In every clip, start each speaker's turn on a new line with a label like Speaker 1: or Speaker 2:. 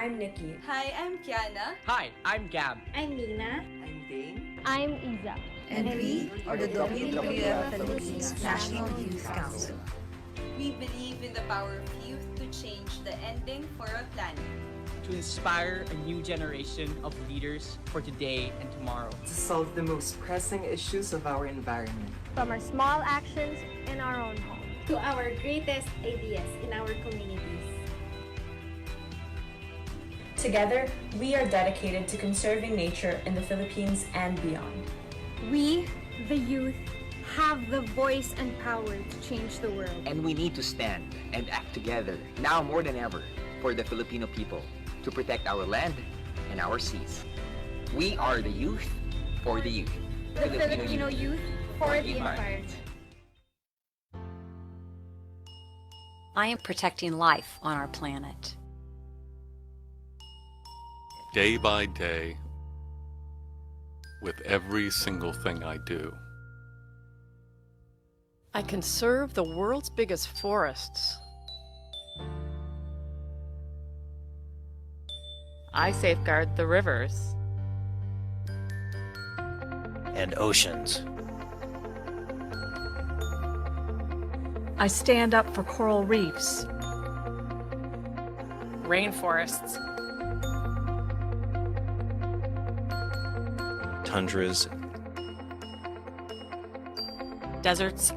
Speaker 1: I'm Nikki.
Speaker 2: Hi, I'm Kiana.
Speaker 3: Hi, I'm Gab.
Speaker 4: I'm Nina.
Speaker 5: I'm Dane.
Speaker 6: I'm Iza.
Speaker 1: And we are the WWF-Philippines National Youth Council.
Speaker 2: We believe in the power of youth to change the ending for our planet.
Speaker 3: To inspire a new generation of leaders for today and tomorrow.
Speaker 5: To solve the most pressing issues of our environment.
Speaker 6: From our small actions in our own home
Speaker 4: to our greatest ideas in our communities.
Speaker 1: Together, we are dedicated to conserving nature in the Philippines and beyond.
Speaker 6: We, the youth, have the voice and power to change the world.
Speaker 7: And we need to stand and act together, now more than ever, for the Filipino people, to protect our land and our seas. We are the youth for the youth.
Speaker 6: The Filipino youth for the environment.
Speaker 8: I am protecting life on our planet.
Speaker 9: Day by day, with every single thing I do.
Speaker 10: I conserve the world's biggest forests.
Speaker 11: I safeguard the rivers
Speaker 12: and oceans.
Speaker 13: I stand up for coral reefs,
Speaker 11: rainforests,
Speaker 12: tundras,
Speaker 11: deserts,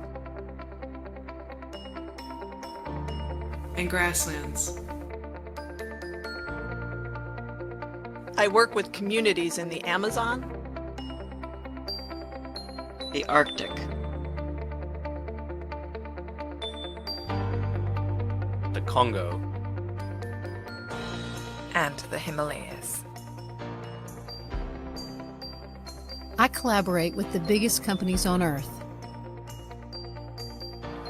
Speaker 14: and grasslands.
Speaker 10: I work with communities in the Amazon,
Speaker 12: the Arctic,
Speaker 15: the Congo,
Speaker 16: and the Himalayas.
Speaker 17: I collaborate with the biggest companies on Earth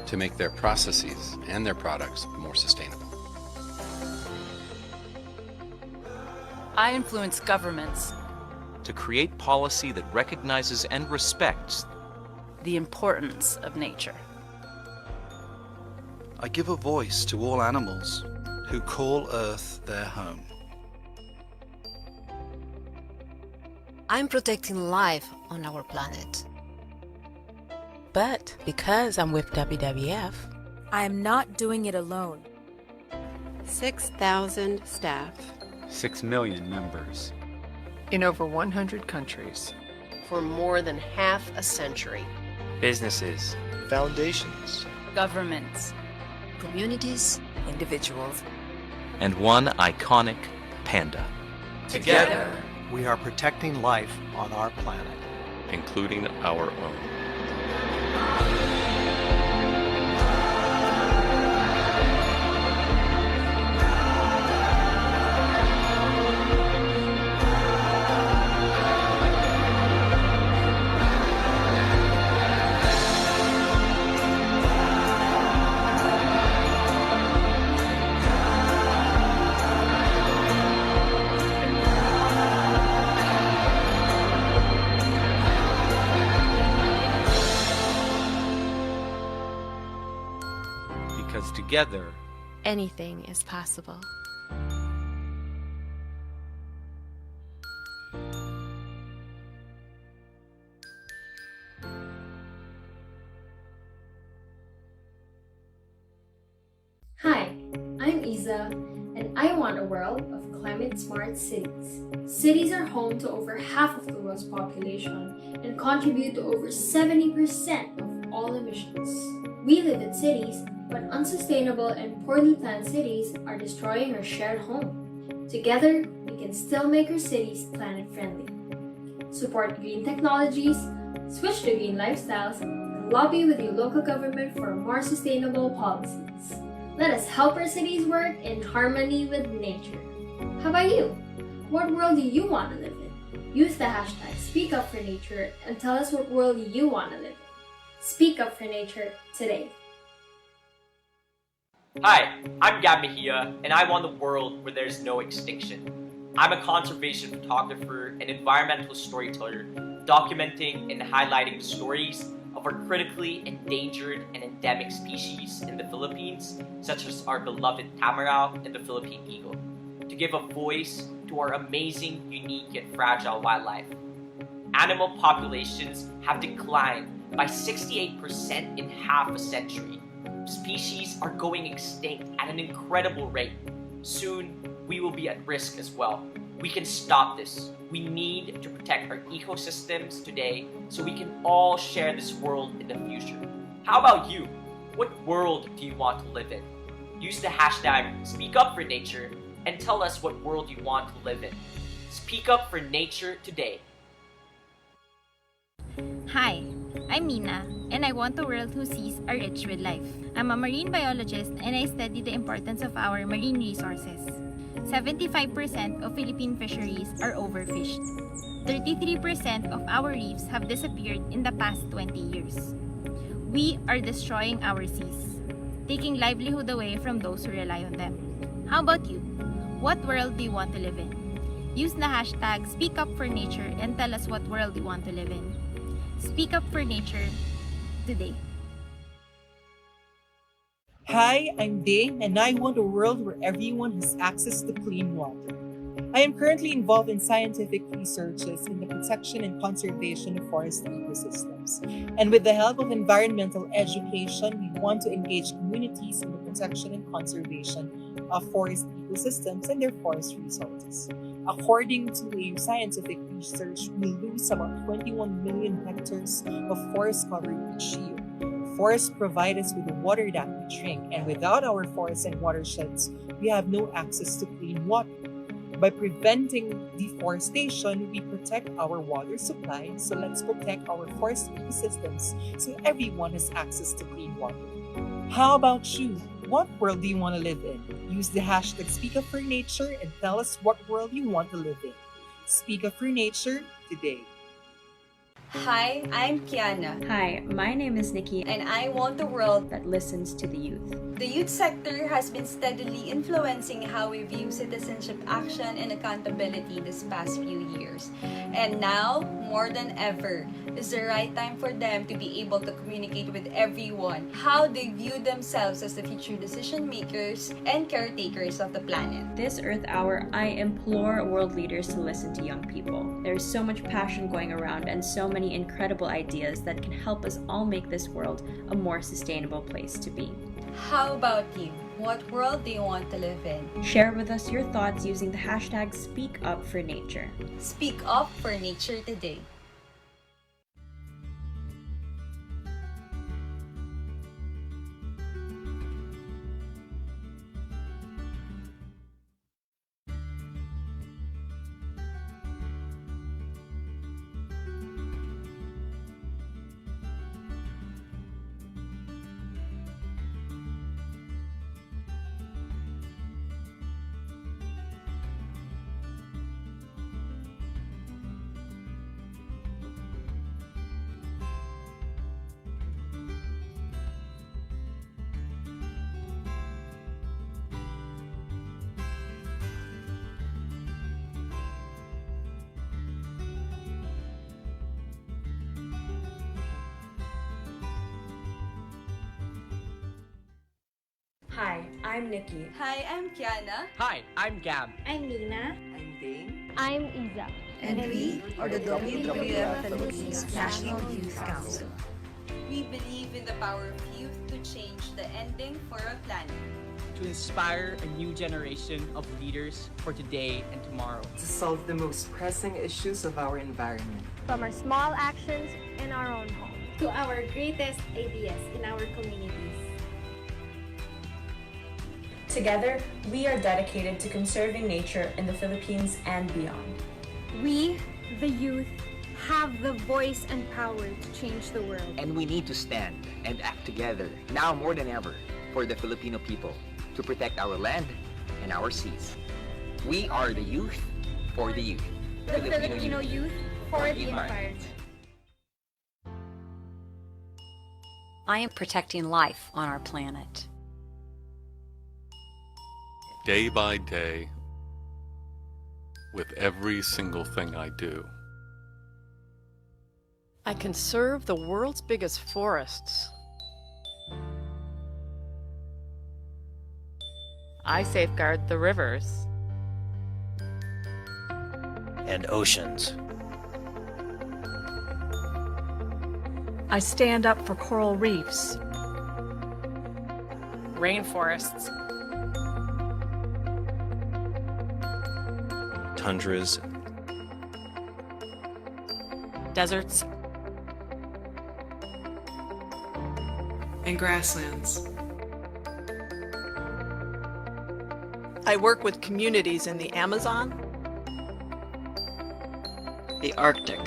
Speaker 15: to make their processes and their products more sustainable.
Speaker 11: I influence governments
Speaker 18: to create policy that recognizes and respects
Speaker 11: the importance of nature.
Speaker 19: I give a voice to all animals who call Earth their home.
Speaker 20: I'm protecting life on our planet.
Speaker 6: But because I'm with WWF,
Speaker 8: I am not doing it alone.
Speaker 5: 6,000 staff.
Speaker 3: 6 million members.
Speaker 10: In over 100 countries.
Speaker 12: For more than half a century. Businesses.
Speaker 19: Foundations.
Speaker 11: Governments.
Speaker 20: Communities.
Speaker 8: Individuals.
Speaker 18: And one iconic panda.
Speaker 12: Together,
Speaker 16: we are protecting life on our planet.
Speaker 15: Including our own.
Speaker 18: Because together,
Speaker 6: anything is possible.
Speaker 4: Hi, I'm Iza, and I want a world of climate-smart cities. Cities are home to over half of the world's population and contribute to over 70% of all emissions. We live in cities, but unsustainable and poorly planned cities are destroying our shared home. Together, we can still make our cities planet-friendly. Support green technologies, switch to green lifestyles, and lobby with your local government for more sustainable policies. Let us help our cities work in harmony with nature. How about you? What world do you want to live in? Use the hashtag #SpeakUpForNature and tell us what world you want to live in. Speak up for nature today.
Speaker 3: Hi, I'm Gab Mejia, and I want a world where there's no extinction. I'm a conservation photographer and environmental storyteller, documenting and highlighting the stories of our critically endangered and endemic species in the Philippines, such as our beloved tamaraw and the Philippine eagle. to give a voice to our amazing, unique, yet fragile wildlife. Animal populations have declined by 68% in half a century. Species are going extinct at an incredible rate. Soon, we will be at risk as well. We can stop this. We need to protect our ecosystems today so we can all share this world in the future. How about you? What world do you want to live in? Use the hashtag #SpeakUpForNature and tell us what world you want to live in. Speak up for nature today.
Speaker 21: Hi, I'm Nina, and I want a world whose seas are rich with life. I'm a marine biologist and I study the importance of our marine resources. 75% of Philippine fisheries are overfished. 33% of our reefs have disappeared in the past 20 years. We are destroying our seas, taking livelihood away from those who rely on them. How about you? What world do you want to live in? Use the hashtag #SpeakUpForNature and tell us what world you want to live in. Speak up for nature today.
Speaker 22: Hi, I'm Day, and I want a world where everyone has access to clean water. I am currently involved in scientific researches in the protection and conservation of forest ecosystems. And with the help of environmental education, we want to engage communities in the protection and conservation of forest ecosystems and their forest resources. According to a scientific research, we lose about 21 million hectares of forest cover each year. Forests provide us with the water that we drink, and without our forests and watersheds, we have no access to clean water. By preventing deforestation, we protect our water supply, so let's protect our forest ecosystems so everyone has access to clean water. How about you? What world do you want to live in? Use the hashtag #SpeakUpForNature and tell us what world you want to live in. Speak Up for Nature today.
Speaker 2: Hi, I'm Kiana.
Speaker 23: Hi, my name is Nikki,
Speaker 2: and I want a world
Speaker 23: that listens to the youth.
Speaker 2: The youth sector has been steadily influencing how we view citizenship action and accountability this past few years. And now, more than ever, is the right time for them to be able to communicate with everyone how they view themselves as the future decision makers and caretakers of the planet.
Speaker 23: This Earth Hour, I implore world leaders to listen to young people. There's so much passion going around and so many incredible ideas that can help us all make this world a more sustainable place to be.
Speaker 2: How about you? What world do you want to live in?
Speaker 23: Share with us your thoughts using the hashtag #SpeakUpForNature.
Speaker 2: Speak up for nature today.
Speaker 1: Hi, I'm Nikki.
Speaker 2: Hi, I'm Kiana.
Speaker 3: Hi, I'm Gab.
Speaker 21: I'm Nina.
Speaker 5: I'm Dane.
Speaker 6: I'm Iza.
Speaker 5: And we are the WWF-Philippines National Youth Council.
Speaker 2: We believe in the power of youth to change the ending for our planet.
Speaker 3: To inspire a new generation of leaders for today and tomorrow.
Speaker 5: To solve the most pressing issues of our environment.
Speaker 6: From our small actions in our own home
Speaker 4: to our greatest ideas in our communities.
Speaker 1: Together, we are dedicated to conserving nature in the Philippines and beyond.
Speaker 6: We, the youth, have the voice and power to change the world.
Speaker 7: And we need to stand and act together, now more than ever, for the Filipino people, to protect our land and our seas. We are the youth for the youth.
Speaker 6: The Filipino youth for the environment.
Speaker 8: I am protecting life on our planet.
Speaker 9: Day by day, with every single thing I do.
Speaker 12: I conserve the world's biggest forests.
Speaker 11: I safeguard the rivers.
Speaker 13: and oceans.
Speaker 14: I stand up for coral reefs,
Speaker 11: Rainforests.
Speaker 13: Tundras.
Speaker 11: Deserts.
Speaker 17: And grasslands.
Speaker 10: I work with communities in the Amazon,
Speaker 24: the Arctic,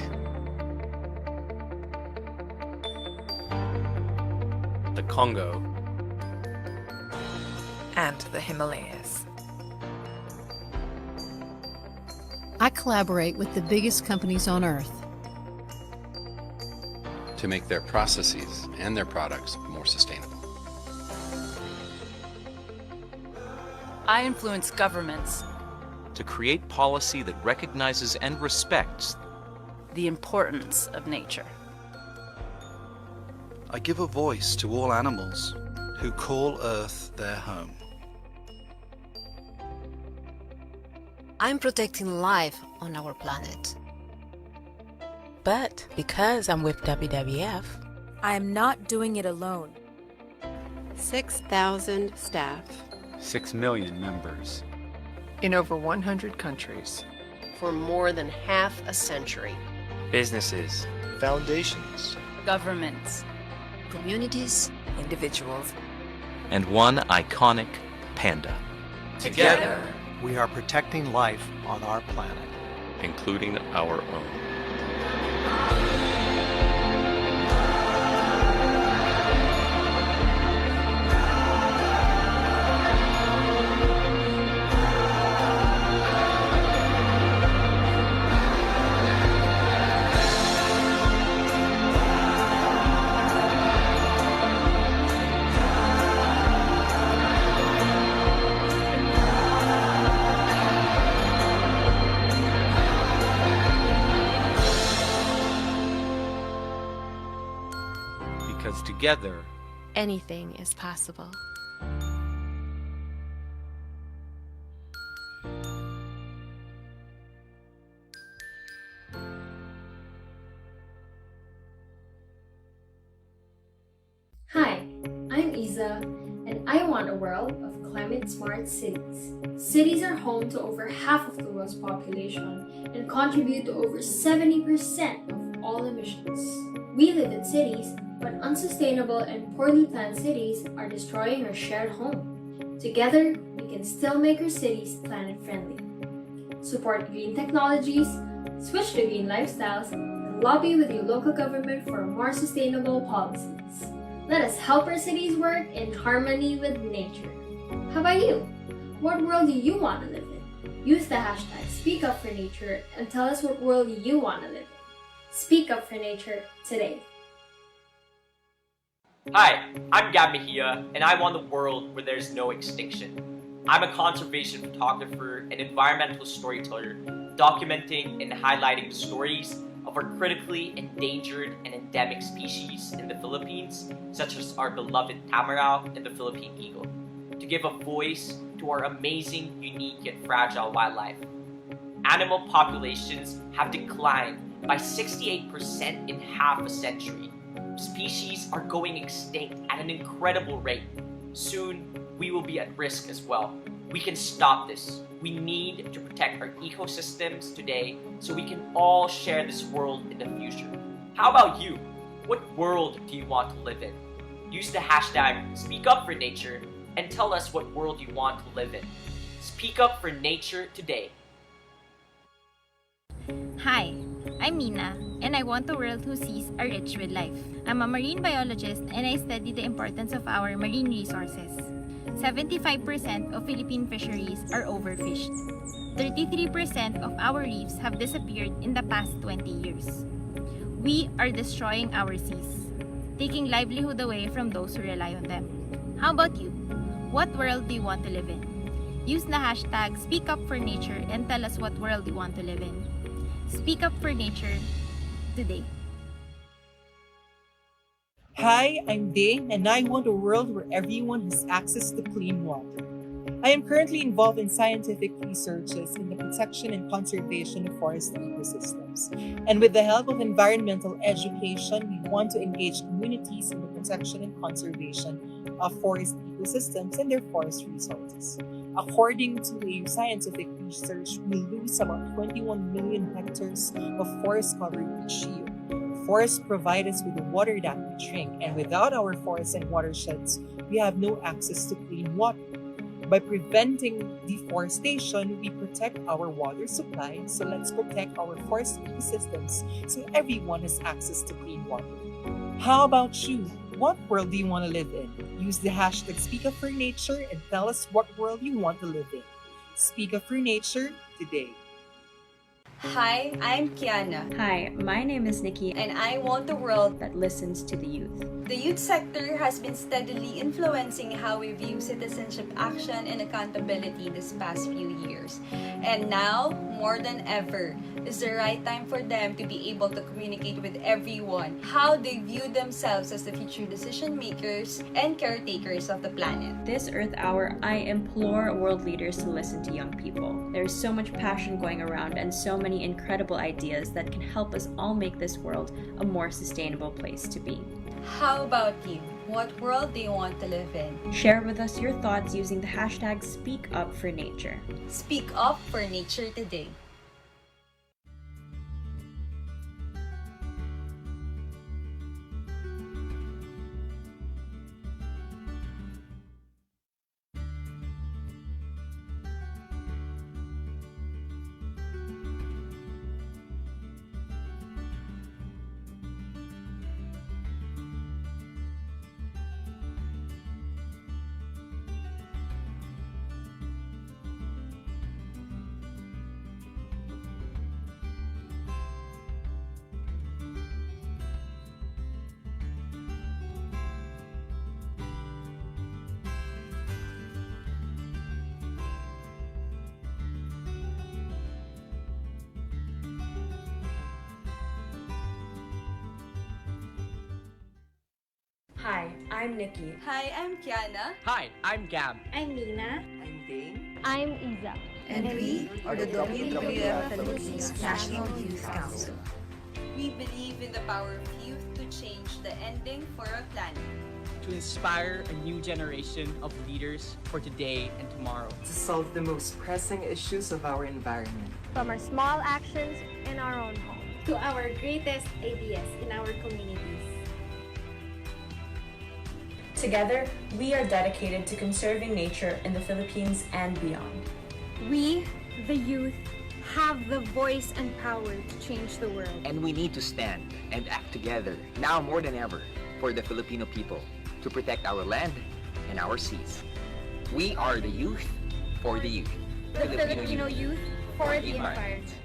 Speaker 13: the Congo,
Speaker 16: and the Himalayas.
Speaker 20: I collaborate with the biggest companies on Earth
Speaker 15: to make their processes and their products more sustainable.
Speaker 11: I influence governments
Speaker 18: to create policy that recognizes and respects
Speaker 11: the importance of nature.
Speaker 19: I give a voice to all animals who call Earth their home.
Speaker 20: I'm protecting life on our planet.
Speaker 25: But because I'm with WWF,
Speaker 26: I am not doing it alone.
Speaker 27: 6,000 staff.
Speaker 28: 6 million members.
Speaker 10: in over 100 countries.
Speaker 12: For more than half a century.
Speaker 28: Businesses.
Speaker 29: Foundations.
Speaker 11: Governments.
Speaker 20: Communities.
Speaker 16: Individuals.
Speaker 18: And one iconic panda.
Speaker 16: Together, we are protecting life on our planet,
Speaker 9: including our own.
Speaker 18: Because together,
Speaker 27: anything is possible.
Speaker 4: Hi, I'm Isa, and I want a world of climate-smart cities. Cities are home to over half of the world's population and contribute to over 70% of all emissions. We live in cities, but unsustainable and poorly planned cities are destroying our shared home. Together, we can still make our cities planet-friendly. Support green technologies, switch to green lifestyles, and lobby with your local government for more sustainable policies. Let us help our cities work in harmony with nature. How about you? What world do you want to live in? Use the hashtag #SpeakUpForNature and tell us what world you want to live in. Speak up for nature today.
Speaker 3: Hi, I'm Gab Mejia, and I want a world where there's no extinction. I'm a conservation photographer and environmental storyteller, documenting and highlighting the stories of our critically endangered and endemic species in the Philippines, such as our beloved tamarao and the Philippine eagle, to give a voice to our amazing, unique, yet fragile wildlife. Animal populations have declined by 68% in half a century. Species are going extinct at an incredible rate. Soon, we will be at risk as well. We can stop this. We need to protect our ecosystems today so we can all share this world in the future. How about you? What world do you want to live in? Use the hashtag #SpeakUpForNature and tell us what world you want to live in. Speak up for nature today.
Speaker 21: Hi, I'm Nina, and I want a world who seas are rich with life. I'm a marine biologist and I study the importance of our marine resources. 75% of Philippine fisheries are overfished. 33% of our reefs have disappeared in the past 20 years. We are destroying our seas, taking livelihood away from those who rely on them. How about you? What world do you want to live in? Use the hashtag #SpeakUpForNature and tell us what world you want to live in. Speak up for nature today.
Speaker 22: Hi, I'm Day, and I want a world where everyone has access to clean water. I am currently involved in scientific researches in the protection and conservation of forest ecosystems. And with the help of environmental education, we want to engage communities in the protection and conservation of forest ecosystems and their forest resources. According to a scientific research, we lose about 21 million hectares of forest cover each year. Forests provide us with the water that we drink, and without our forests and watersheds, we have no access to clean water. By preventing deforestation, we protect our water supply, so let's protect our forest ecosystems so everyone has access to clean water. How about you? What world do you want to live in? Use the hashtag #SpeakUpForNature and tell us what world you want to live in. Speak Up for Nature today.
Speaker 1: Hi, I'm Kiana.
Speaker 2: Hi, my name is Nikki,
Speaker 1: and I want a world
Speaker 2: that listens to the youth.
Speaker 1: The youth sector has been steadily influencing how we view citizenship action and accountability this past few years. And now, more than ever, is the right time for them to be able to communicate with everyone how they view themselves as the future decision makers and caretakers of the planet.
Speaker 2: This Earth Hour, I implore world leaders to listen to young people. There's so much passion going around and so many incredible ideas that can help us all make this world a more sustainable place to be.
Speaker 1: How about you? What world do you want to live in?
Speaker 2: Share with us your thoughts using the hashtag #SpeakUpForNature.
Speaker 1: Speak up for nature today.
Speaker 2: Hi, I'm Nikki.
Speaker 1: Hi, I'm Kiana.
Speaker 3: Hi, I'm Gab.
Speaker 21: I'm Nina.
Speaker 22: I'm Dane.
Speaker 21: I'm Iza.
Speaker 22: And we are the WWF-Philippines National Youth Council.
Speaker 1: We believe in the power of youth to change the ending for our planet.
Speaker 3: To inspire a new generation of leaders for today and tomorrow.
Speaker 5: To solve the most pressing issues of our environment.
Speaker 21: From our small actions in our own home
Speaker 1: to our greatest ideas in our communities.
Speaker 2: Together, we are dedicated to conserving nature in the Philippines and beyond.
Speaker 21: We, the youth, have the voice and power to change the world.
Speaker 6: And we need to stand and act together, now more than ever, for the Filipino people, to protect our land and our seas. We are the youth for the youth.
Speaker 21: The Filipino youth for the environment.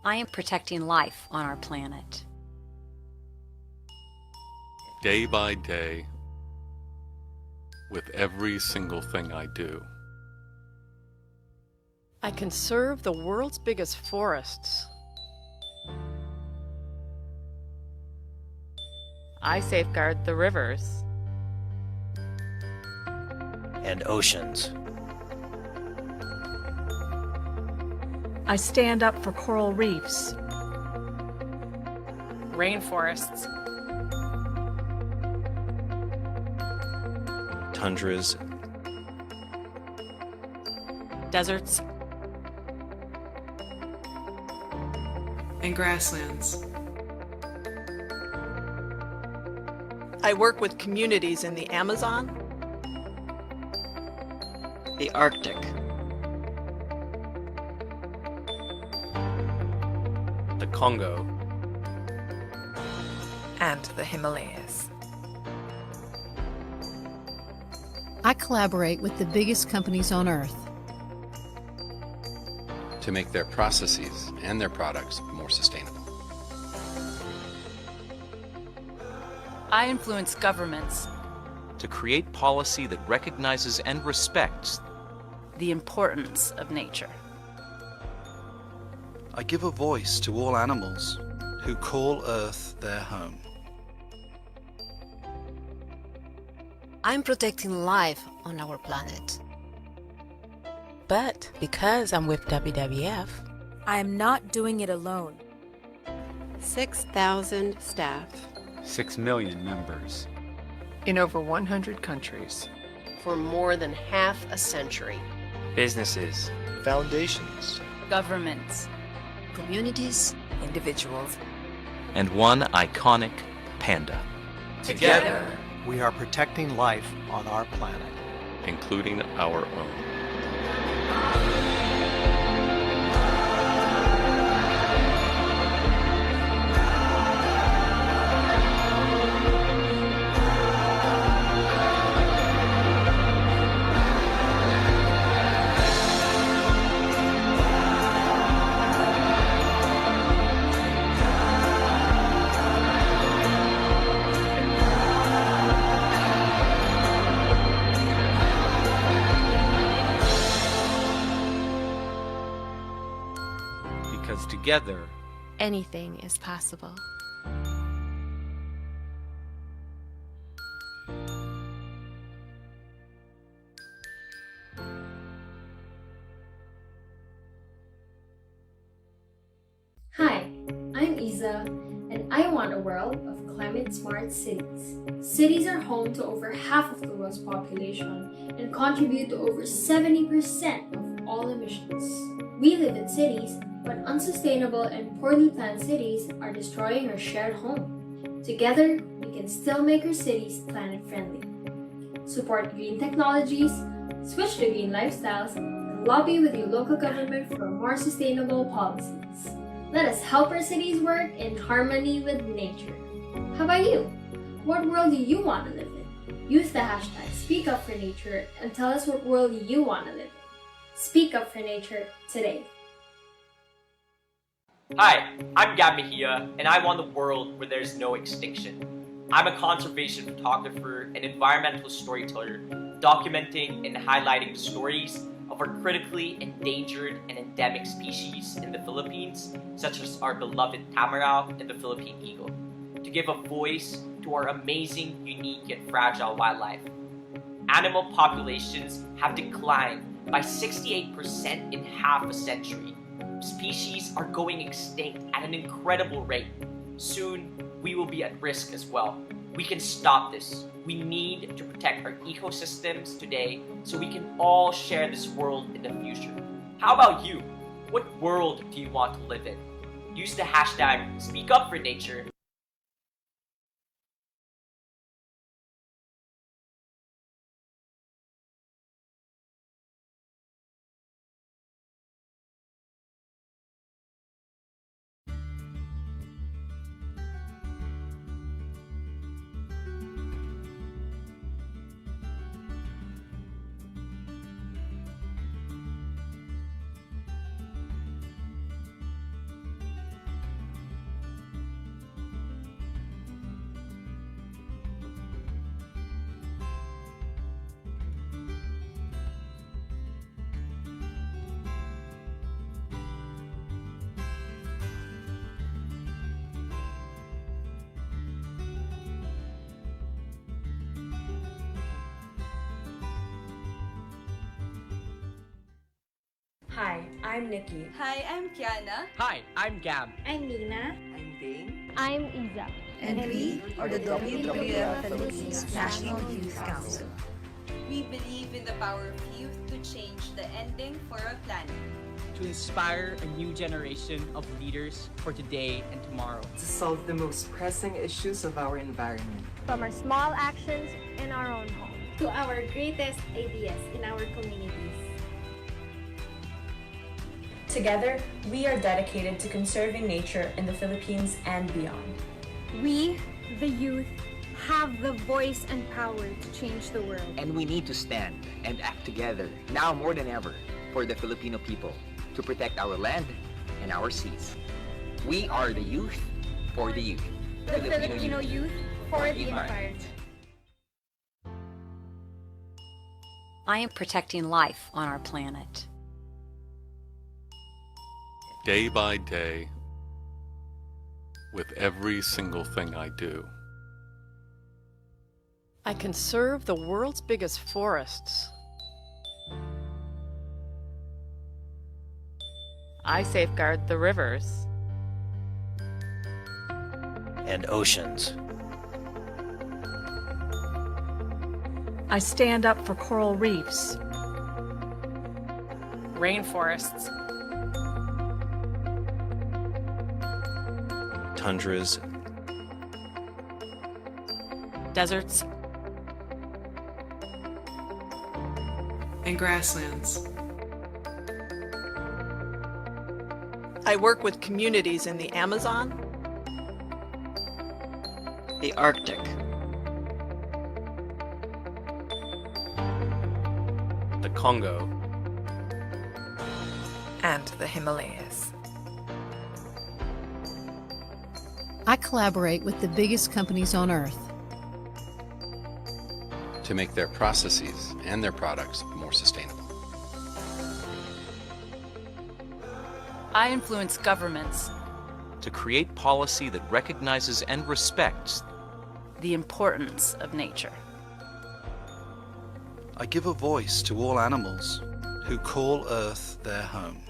Speaker 7: I am protecting life on our planet.
Speaker 9: Day by day, with every single thing I do.
Speaker 8: I conserve the world's biggest forests.
Speaker 11: I safeguard the rivers
Speaker 13: and oceans.
Speaker 14: I stand up for coral reefs,
Speaker 11: rainforests,
Speaker 13: tundras,
Speaker 11: deserts,
Speaker 17: and grasslands.
Speaker 10: I work with communities in the Amazon,
Speaker 6: the Arctic,
Speaker 13: the Congo,
Speaker 23: and the Himalayas.
Speaker 20: I collaborate with the biggest companies on Earth
Speaker 15: to make their processes and their products more sustainable.
Speaker 11: I influence governments
Speaker 18: to create policy that recognizes and respects
Speaker 11: the importance of nature.
Speaker 19: I give a voice to all animals who call Earth their home.
Speaker 20: I'm protecting life on our planet.
Speaker 4: But because I'm with WWF,
Speaker 12: I am not doing it alone.
Speaker 16: 6,000 staff.
Speaker 24: 6 million members.
Speaker 5: In over 100 countries.
Speaker 25: For more than half a century.
Speaker 13: Businesses.
Speaker 26: Foundations.
Speaker 11: Governments.
Speaker 20: Communities.
Speaker 25: Individuals.
Speaker 18: And one iconic panda.
Speaker 26: Together, we are protecting life on our planet.
Speaker 9: Including our own.
Speaker 18: Because together,
Speaker 12: Anything is possible.
Speaker 26: Hi, I'm Isa, and I want a world of climate-smart cities. Cities are home to over half of the world's population and contribute to over 70% of all emissions. We live in cities, but unsustainable and poorly planned cities are destroying our shared home. Together, we can still make our cities planet-friendly. Support green technologies, switch to green lifestyles, and lobby with your local government for more sustainable policies. Let us help our cities work in harmony with nature. How about you? What world do you want to live in? Use the hashtag #SpeakUpForNature and tell us what world you want to live in. Speak up for nature today.
Speaker 3: Hi, I'm Gab Mejia, and I want a world where there's no extinction. I'm a conservation photographer and environmental storyteller, documenting and highlighting the stories of our critically endangered and endemic species in the Philippines, such as our beloved tamarao and the Philippine eagle, to give a voice to our amazing, unique, yet fragile wildlife. Animal populations have declined by 68% in half a century. Species are going extinct at an incredible rate. Soon, we will be at risk as well. We can stop this. We need to protect our ecosystems today so we can all share this world in the future. How about you? What world do you want to live in? Use the hashtag #SpeakUpForNature.
Speaker 27: Hi, I'm Nikki.
Speaker 1: Hi, I'm Kiana.
Speaker 3: Hi, I'm Gab.
Speaker 21: I'm Nina.
Speaker 5: I'm Dane.
Speaker 21: I'm Isa.
Speaker 1: And we are the WWF-Philippines National Youth Council. We believe in the power of youth to change the ending for our planet.
Speaker 28: To inspire a new generation of leaders for today and tomorrow.
Speaker 5: To solve the most pressing issues of our environment.
Speaker 21: From our small actions in our own home to our greatest ideas in our communities.
Speaker 2: Together, we are dedicated to conserving nature in the Philippines and beyond.
Speaker 21: We, the youth, have the voice and power to change the world.
Speaker 6: And we need to stand and act together, now more than ever, for the Filipino people, to protect our land and our seas. We are the youth for the youth.
Speaker 21: The Filipino youth for the environment.
Speaker 7: I am protecting life on our planet.
Speaker 9: Day by day, with every single thing I do.
Speaker 25: I conserve the world's biggest forests.
Speaker 11: I safeguard the rivers
Speaker 13: and oceans.
Speaker 8: I stand up for coral reefs,
Speaker 11: rainforests,
Speaker 13: tundras,
Speaker 11: deserts,
Speaker 10: and grasslands.
Speaker 14: I work with communities in the Amazon,
Speaker 15: the Arctic,
Speaker 13: the Congo,
Speaker 5: and the Himalayas.
Speaker 20: I collaborate with the biggest companies on Earth
Speaker 9: to make their processes and their products more sustainable.
Speaker 11: I influence governments
Speaker 18: to create policy that recognizes and respects
Speaker 11: the importance of nature.
Speaker 19: I give a voice to all animals who call Earth their home.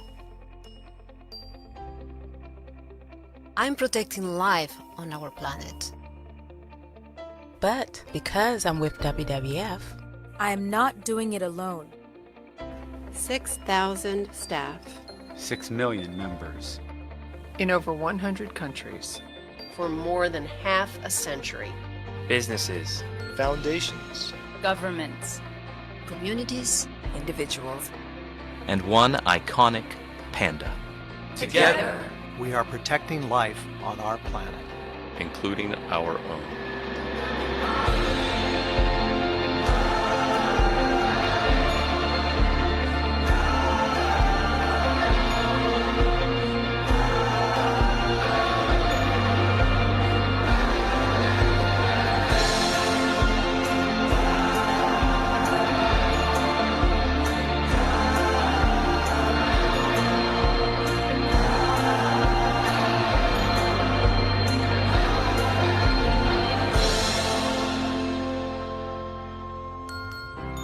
Speaker 20: I'm protecting life on our planet.
Speaker 4: But because I'm with WWF,
Speaker 12: I am not doing it alone.
Speaker 25: 6,000 staff.
Speaker 24: 6 million members.
Speaker 5: In over 100 countries.
Speaker 25: For more than half a century.
Speaker 13: Businesses,
Speaker 16: foundations,
Speaker 11: governments,
Speaker 20: communities,
Speaker 5: individuals,
Speaker 18: and one iconic panda.
Speaker 16: Together, we are protecting life on our planet,
Speaker 9: including our own.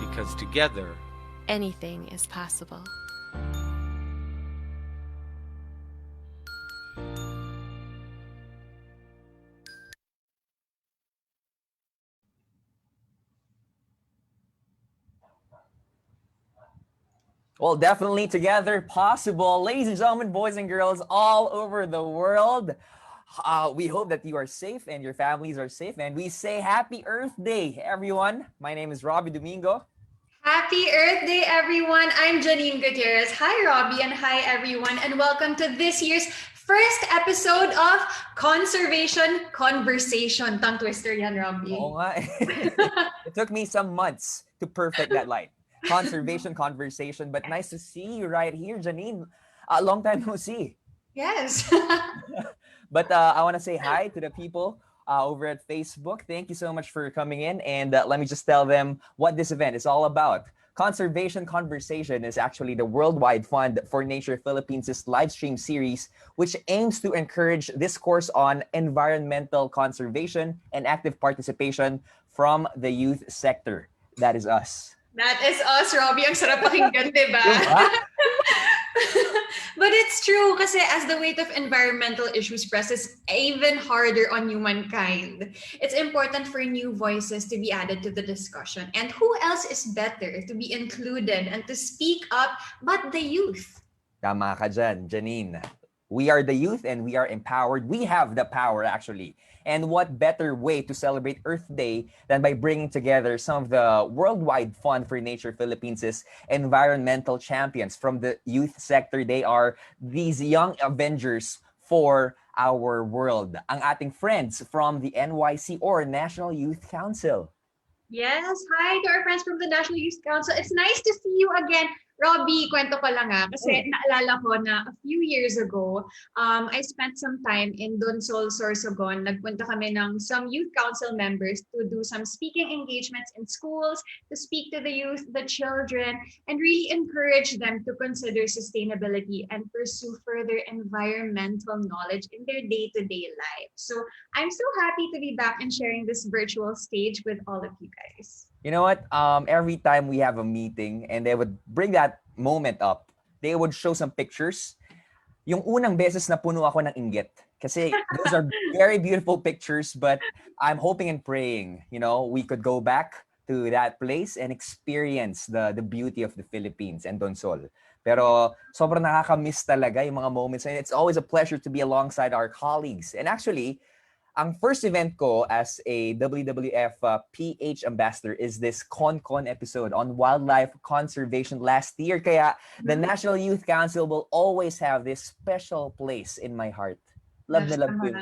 Speaker 18: Because together,
Speaker 12: anything is possible.
Speaker 17: Well, definitely together possible. Ladies and gentlemen, boys and girls all over the world, we hope that you are safe and your families are safe. And we say Happy Earth Day, everyone. My name is Robbie Domingo.
Speaker 1: Happy Earth Day, everyone. I'm Janine Gutierrez. Hi, Robbie, and hi, everyone. And welcome to this year's first episode of Conservation Conversation. Tongue twister yan, Robbie.
Speaker 17: Oo nga. It took me some months to perfect that line. Conservation Conversation. But nice to see you right here, Janine. A long time no see.
Speaker 1: Yes.
Speaker 17: But I want to say hi to the people over at Facebook. Thank you so much for coming in. And let me just tell them what this event is all about. Conservation Conversation is actually the Worldwide Fund for Nature Philippines' live stream series, which aims to encourage discourse on environmental conservation and active participation from the youth sector. That is us.
Speaker 1: That is us, Robbie. Ang sarap pakinggan, diba? But it's true kasi as the weight of environmental issues presses even harder on humankind, it's important for new voices to be added to the discussion. And who else is better to be included and to speak up but the youth?
Speaker 17: Tama ka dyan, Janine. We are the youth and we are empowered. We have the power, actually. And what better way to celebrate Earth Day than by bringing together some of the Worldwide Fund for Nature Philippines' environmental champions from the youth sector. They are these young avengers for our world. Ang ating friends from the NYC or National Youth Council.
Speaker 1: Yes, hi to our friends from the National Youth Council. It's nice to see you again.
Speaker 2: Robbie, kwento ko lang kasi naalala ko na a few years ago, I spent some time in Donsol, Sorsogon. Nagpunta kami ng some youth council members to do some speaking engagements in schools, to speak to the youth, the children, and really encourage them to consider sustainability and pursue further environmental knowledge in their day-to-day life. So I'm so happy to be back and sharing this virtual stage with all of you guys.
Speaker 17: You know what? Every time we have a meeting and they would bring that moment up, they would show some pictures. Yung unang beses na puno ako ng inggit. Kasi those are very beautiful pictures, but I'm hoping and praying, we could go back to that place and experience the beauty of the Philippines and Donsol. Pero sobrang nakaka-miss talaga yung mga moments. And it's always a pleasure to be alongside our colleagues. And actually, ang first event ko as a WWF PH ambassador is this Con episode on wildlife conservation last year. Kaya the National Youth Council will always have this special place in my heart. Love na love ko yun.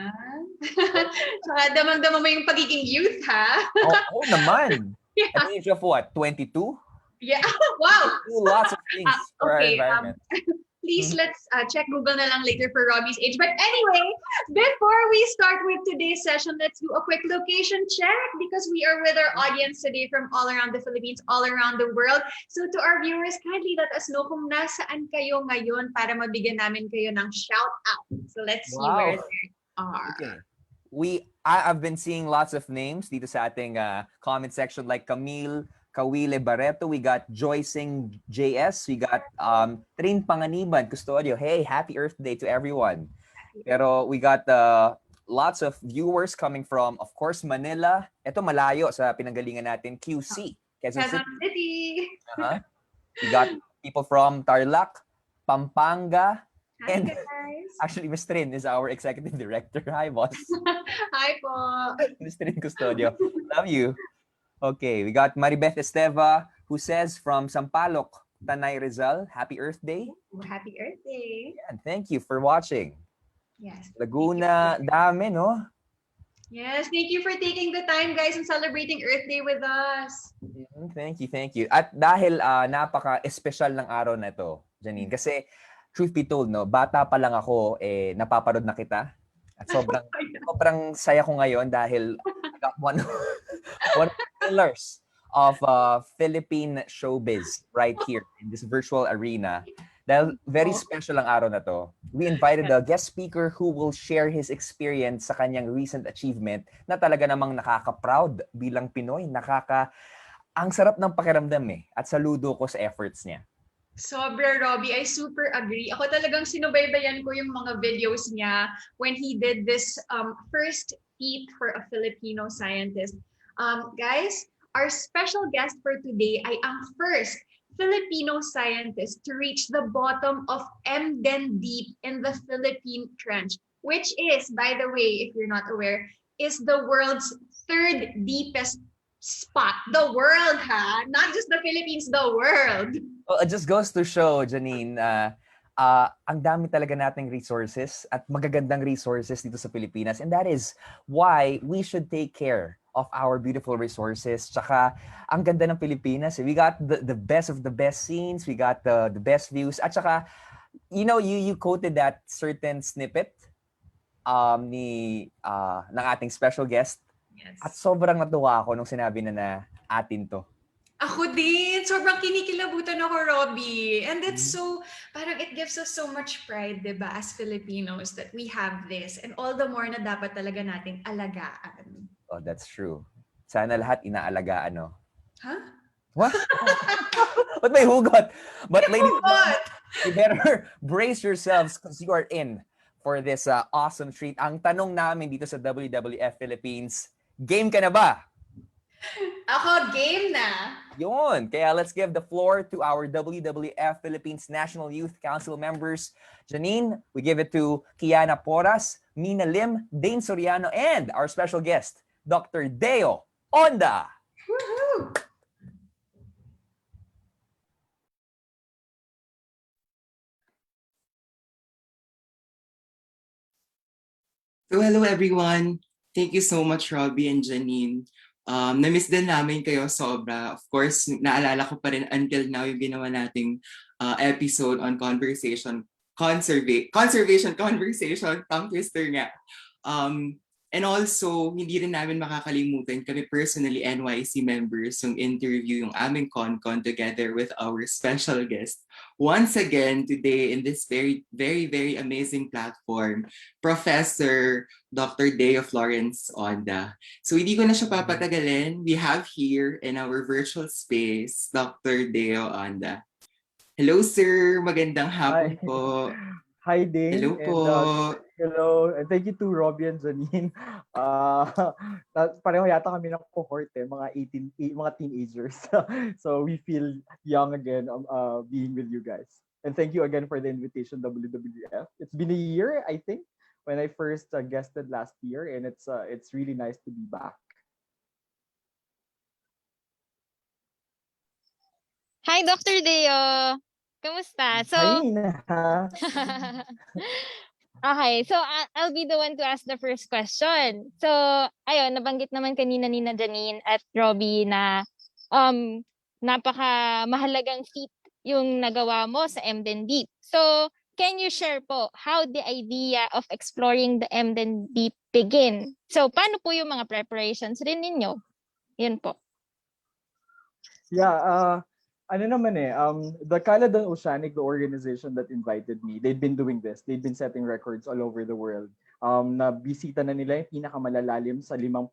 Speaker 2: Saka damang-dama mo yung pagiging youth, ha?
Speaker 17: Oo naman. Yeah. At the age of what? 22?
Speaker 2: Yeah. Wow.
Speaker 17: Do lots of things for our environment.
Speaker 2: Please, let's check Google na lang later for Robbie's age. But anyway, before we start with today's session, let's do a quick location check because we are with our audience today from all around the Philippines, all around the world. So to our viewers, kindly let us know kung nasaan kayo ngayon para mabigyan namin kayo ng shout out. So let's see where they are.
Speaker 17: Okay. I've been seeing lots of names dito sa ating comment section like Camille Kawile Barreto, we got Joycing JS, we got Trin Panganiban Custodio. Hey, happy Earth Day to everyone. Pero we got lots of viewers coming from, of course, Manila. Ito malayo sa pinanggalingan natin, QC, Quezon
Speaker 2: City.
Speaker 17: We got people from Tarlac, Pampanga,
Speaker 2: Hi,
Speaker 17: and
Speaker 2: guys.
Speaker 17: Actually, Ms. Trin is our executive director. Hi, boss.
Speaker 2: Hi po.
Speaker 17: Ms. Trin Custodio. Love you. Okay, we got Maribeth Esteva, who says from Sampaloc, Tanay Rizal, happy Earth Day.
Speaker 2: Happy Earth Day.
Speaker 17: Yeah, and thank you for watching.
Speaker 2: Yes.
Speaker 17: Laguna, dami, no?
Speaker 2: Yes, thank you for taking the time, guys, and celebrating Earth Day with us.
Speaker 17: Thank you. At dahil napaka-espesyal ng araw na ito, Janine, kasi truth be told, no, bata pa lang ako, napaparod na kita. At sobrang saya ko ngayon dahil I got one of the pillars of Philippine showbiz right here in this virtual arena. Dahil very special ang araw na to. We invited a guest speaker who will share his experience sa kanyang recent achievement na talaga namang nakaka-proud bilang Pinoy. Ang sarap ng pakiramdam at saludo ko sa efforts niya.
Speaker 2: Sobra, Robbie. I super agree. Ako talagang sinubaybayan ko yung mga videos niya when he did this first feat for a Filipino scientist. Guys, our special guest for today ay ang first Filipino scientist to reach the bottom of Emden Deep in the Philippine Trench, which is, by the way, if you're not aware, is the world's third deepest spot. The world, ha? Not just the Philippines, the world.
Speaker 17: Well, it just goes to show, Janine, ang dami talaga nating resources at magagandang resources dito sa Pilipinas. And that is why we should take care of our beautiful resources. Tsaka, ang ganda ng Pilipinas. We got the best of the best scenes. We got the best views. At tsaka, you quoted that certain snippet ng ating special guest.
Speaker 2: Yes.
Speaker 17: At sobrang natuwa ako nung sinabi na atin to.
Speaker 2: Ako din. Sobrang kinikilabutan ako, Robbie. And it's so, parang it gives us so much pride, diba, as Filipinos that we have this. And all the more na dapat talaga nating alagaan.
Speaker 17: Oh, that's true. Sana lahat inaalagaan, no?
Speaker 2: Huh?
Speaker 17: What? Ba't may hugot? But ladies and gentlemen, you better brace yourselves because you are in for this awesome treat. Ang tanong namin dito sa WWF-Philippines, game ka na ba?
Speaker 2: Ako, game na.
Speaker 17: Yun. Kaya let's give the floor to our WWF-Philippines National Youth Council members. Janine, we give it to Kiana Porras, Mina Lim, Dane Soriano, and our special guest, Dr. Deo Onda.
Speaker 2: Woohoo!
Speaker 3: So hello everyone. Thank you so much, Robbie and Janine, Na-miss din namin kayo sobra. Of course, naalala ko pa rin until now yung ginawa nating episode on conservation conversation, tongue twister nga. And also, hindi rin namin makakalimutan kami personally NYC members yung interview yung aming con together with our special guest. Once again, today in this very, very, very amazing platform, Professor Dr. Deo Florence Onda. So hindi ko na siya papatagalin. We have here in our virtual space, Dr. Deo Onda. Hello, sir. Magandang hapon po.
Speaker 6: Hi, Dane.
Speaker 3: Hello po.
Speaker 6: Hello. And thank you to Robbie and Janine. Pareho yata kami ng cohort mga 18, mga teenagers. So we feel young again being with you guys. And thank you again for the invitation, WWF. It's been a year, I think, when I first guested last year, and it's really nice to be back.
Speaker 21: Hi, Dr. Deo. Kamusta? So,
Speaker 6: Hi, Nina.
Speaker 21: Okay, so I'll be the one to ask the first question. So, ayun, nabanggit naman kanina ni Janine at Robbie na napaka mahalagang feat yung nagawa mo sa Emden Deep. So, can you share po how the idea of exploring the Emden Deep begin? So, paano po yung mga preparations rin ninyo? Yun po.
Speaker 6: Yeah, the Caledon Oceanic, the organization that invited me, they've been doing this. They've been setting records all over the world. Nabisita na nila yung pinakamalalalim sa limang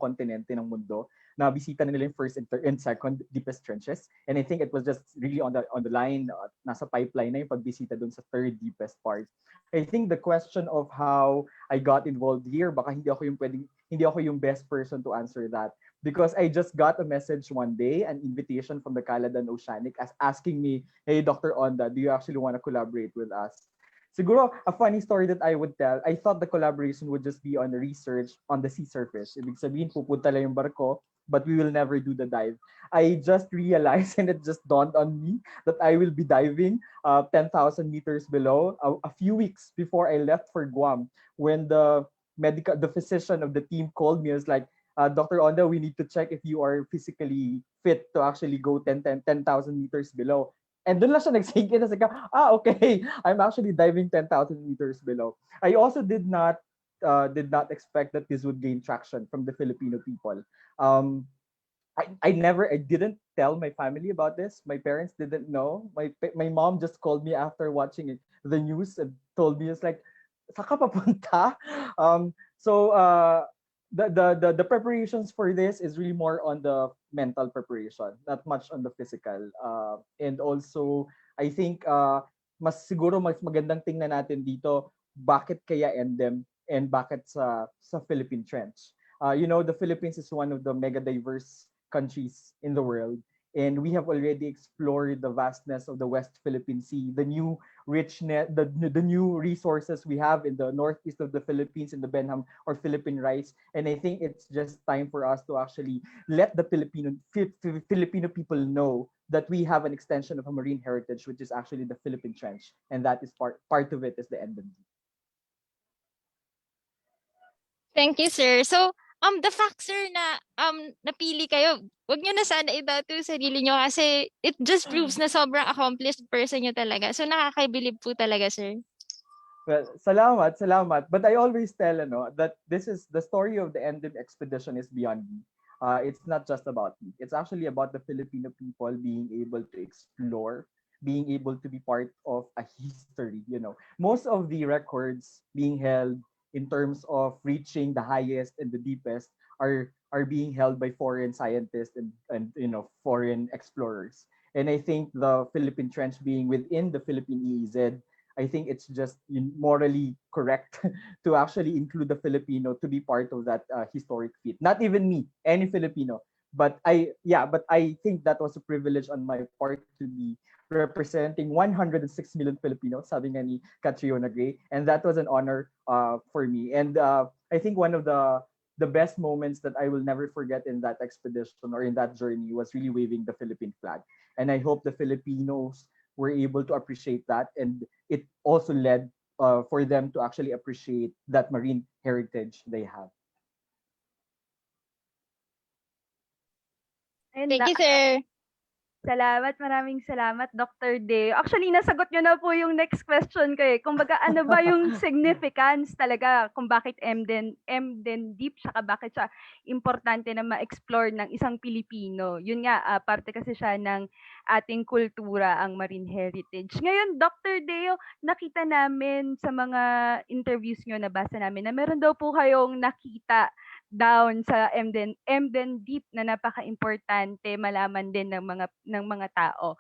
Speaker 6: kontinente ng mundo. Nabisita na nila yung first and second deepest trenches. And I think it was just really on the line, nasa pipeline na yung pagbisita dun sa third deepest part. I think the question of how I got involved here, baka hindi ako yung best person to answer that. Because I just got a message one day, an invitation from the Caledon Oceanic asking me, hey, Dr. Onda, do you actually want to collaborate with us? Siguro, a funny story that I would tell, I thought the collaboration would just be on the research on the sea surface. Ibig sabihin, pupunta lang yung barko, but we will never do the dive. I just realized, and it just dawned on me, that I will be diving 10,000 meters below a few weeks before I left for Guam. When the physician of the team called me, I was like, Dr. Onda, we need to check if you are physically fit to actually go 10,000 meters below. And doon lang siya nag-sink in. Okay, I'm actually diving 10,000 meters below. I also did not expect that this would gain traction from the Filipino people. I didn't tell my family about this. My parents didn't know. My mom just called me after watching the news and told me, it's like, saan ka papunta? The preparations for this is really more on the mental preparation, not much on the physical. And also, I think mas magandang tingnan natin dito, bakit kaya Endem and bakit sa Philippine Trench. The Philippines is one of the mega diverse countries in the world. And we have already explored the vastness of the West Philippine Sea, the new richness, the new resources we have in the northeast of the Philippines, in the Benham or Philippine Rights. And I think it's just time for us to actually let the Filipino people know that we have an extension of a marine heritage, which is actually the Philippine Trench. And that is part of it is the Emden Deep.
Speaker 21: Thank you, sir. So, the fact, sir, na napili kayo, wag niyo na sana i-doubt yung sarili niyo kasi it just proves na sobrang accomplished person niyo talaga. So, nakakabilib po talaga, sir.
Speaker 6: Well, salamat. But I always tell that this is the story of the Endem expedition is beyond me. It's not just about me. It's actually about the Filipino people being able to explore, being able to be part of a history. Most of the records being held in terms of reaching the highest and the deepest are being held by foreign scientists and foreign explorers. And I think the Philippine Trench being within the Philippine EEZ, I think it's just morally correct to actually include the Filipino to be part of that historic feat. Not even me, any Filipino. But I think that was a privilege on my part to be representing 106 million Filipinos, sabi nga ni Catriona Gray, and that was an honor for me. And I think one of the best moments that I will never forget in that expedition or in that journey was really waving the Philippine flag. And I hope the Filipinos were able to appreciate that, and it also led for them to actually appreciate that marine heritage they have.
Speaker 21: Thank you, sir.
Speaker 7: Maraming salamat, Dr. Deo. Actually, nasagot nyo na po yung next question ko eh. Kumbaga, ano ba yung significance talaga kung bakit MDen deep, saka bakit siya importante na ma-explore ng isang Pilipino. Yun nga, parte kasi siya ng ating kultura, ang marine heritage. Ngayon, Dr. Deo, nakita namin sa mga interviews nyo, nabasa namin, na meron daw po kayong nakita down sa MDen deep na napaka-importante malaman din ng mga tao.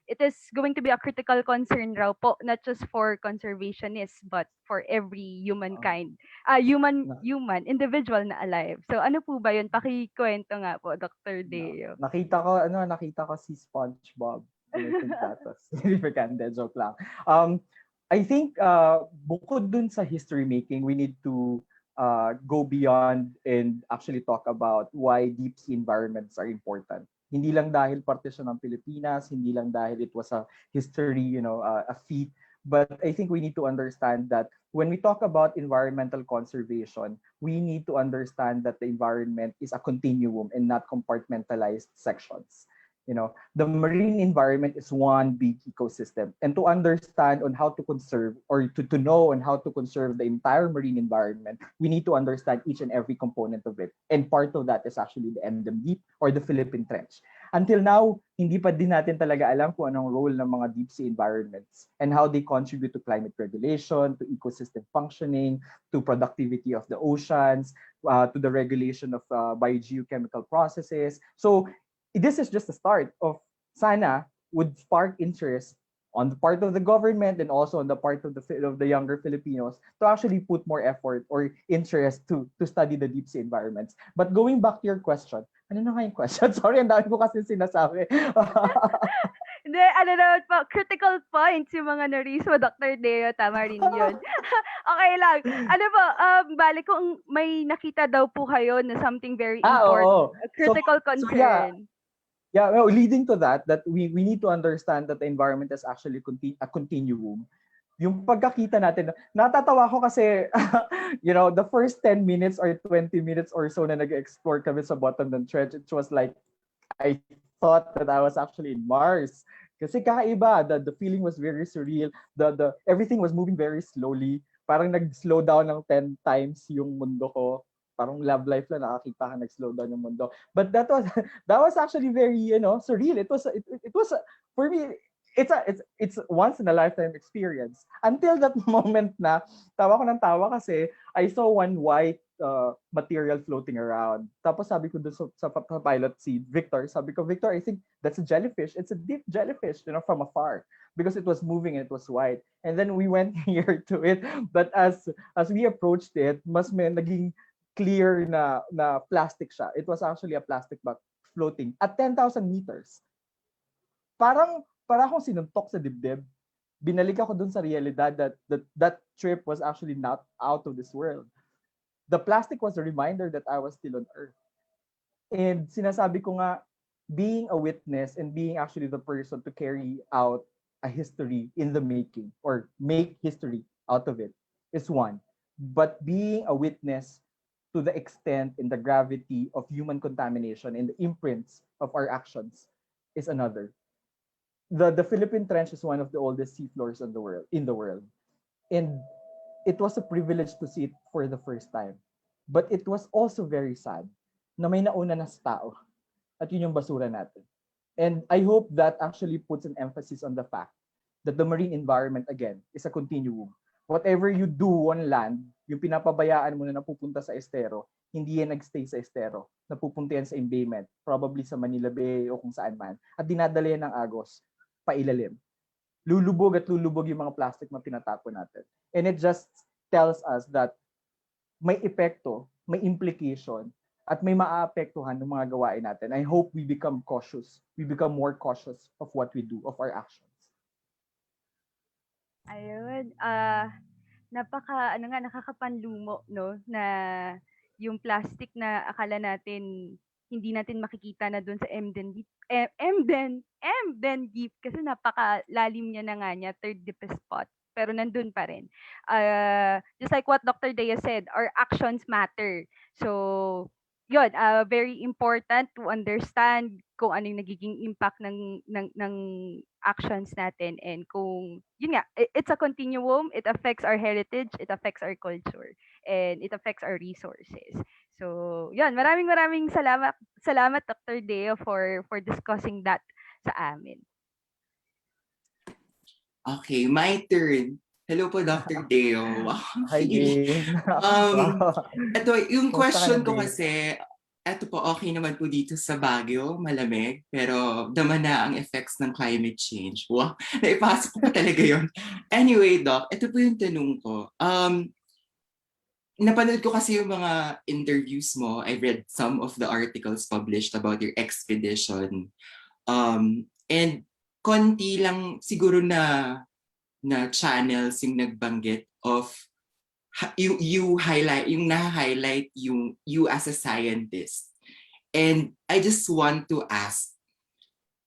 Speaker 7: It is going to be a critical concern raw po, not just for conservationists but for every humankind. Human individual na alive. So ano po ba 'yun? Pakikwento nga po, Dr. Deo.
Speaker 6: Nakita ko si SpongeBob. And I think that was significant. Joke lang. I think bukod dun sa history making, we need to go beyond and actually talk about why deep sea environments are important. Hindi lang dahil parte siya ng Pilipinas, hindi lang dahil it was a history, a feat, but I think we need to understand that when we talk about environmental conservation, we need to understand that the environment is a continuum and not compartmentalized sections. The marine environment is one big ecosystem. And to understand on how to conserve or to know on how to conserve the entire marine environment, we need to understand each and every component of it. And part of that is actually the MDem Deep or the Philippine Trench. Until now, hindi pa din natin talaga alam kung anong role ng mga deep sea environments and how they contribute to climate regulation, to ecosystem functioning, to productivity of the oceans, to the regulation of biogeochemical processes. So this is just the start of sana would spark interest on the part of the government and also on the part of the younger Filipinos to actually put more effort or interest to study the deep sea environments. But going back to your question, ano na nga yung question? Sorry, ang dami ko kasi sinasabi.
Speaker 7: Hindi, critical points yung mga na-raise mo, Dr. Deo, tama rin yun. Okay lang. Bali kung may nakita daw po kayo na something very important, a critical concern.
Speaker 6: Yeah, well, leading to that we need to understand that the environment is actually a continuum. Yung pagkakita natin, natatawa ko kasi, the first 10 minutes or 20 minutes or so na nag-explore kami sa bottom ng trench, it was like, I thought that I was actually in Mars. Kasi kakaiba, the feeling was very surreal. The everything was moving very slowly. Parang nag-slow down ng 10 times yung mundo ko. Parang love life lang nakakita ka nag-slow down yung mundo. But that was actually very, surreal. It was for me, it's once in a lifetime experience. Until that moment na tawa ko ng tawa kasi I saw one white material floating around. Tapos sabi ko dun sa pilot si Victor, Victor, I think that's a jellyfish. It's a deep jellyfish, from afar because it was moving and it was white. And then we went near to it, but as we approached it, mas may naging clear na plastic siya. It was actually a plastic bag floating at 10,000 meters. Para akong sinuntok sa dibdib. Binalik ako dun sa realidad that trip was actually not out of this world. The plastic was a reminder that I was still on Earth. And sinasabi ko nga, being a witness and being actually the person to carry out a history in the making or make history out of it is one. But being a witness to the extent and the gravity of human contamination and the imprints of our actions is another. The Philippine Trench is one of the oldest seafloors in the world. And it was a privilege to see it for the first time. But it was also very sad na may nauna na sa tao. At yun yung basura natin. And I hope that actually puts an emphasis on the fact that the marine environment, again, is a continuum. Whatever you do on land, yung pinapabayaan mo na napupunta sa estero, hindi yan nagstay sa estero. Napupunta yan sa embayment, probably sa Manila Bay o kung saan man. At dinadala yan ng agos, pailalim. Lulubog at lulubog yung mga plastic na tinatapon natin. And it just tells us that may epekto, may implication, at may maaapektuhan ng mga gawain natin. I hope we become cautious. We become more cautious of what we do, of our actions.
Speaker 7: Ayun, nakakapanlumo, no, na yung plastic na akala natin hindi natin makikita na doon sa MDen Deep kasi napakalalim niya na nga niya, third deepest spot. Pero nandun pa rin. Just like what Dr. Dea said, our actions matter. So, yun, very important to understand kung ano yung nagiging impact ng actions natin, and kung yun nga, it's a continuum. It affects our heritage, it affects our culture, and it affects our resources. So yun, maraming salamat Dr. Deo for discussing that sa amin.
Speaker 3: Okay, my turn. Hello po, Dr. Deo. Wow, ang
Speaker 6: Hi,
Speaker 3: kilig.
Speaker 6: Dane.
Speaker 3: Um,
Speaker 6: Wow.
Speaker 3: Ito, yung
Speaker 6: Kumusta ka na,
Speaker 3: question ko
Speaker 6: Dane?
Speaker 3: kasi, eto po, okay naman po dito sa Baguio, malamig, pero dama na ang effects ng climate change. Wow, naipasok ko pa talaga yun. Anyway, Doc, ito po yung tanong ko. Napanood ko kasi yung mga interviews mo. I read some of the articles published about your expedition. And konti lang siguro na channels yung nagbanggit of you highlight yung na-highlight yung you as a scientist. And I just want to ask,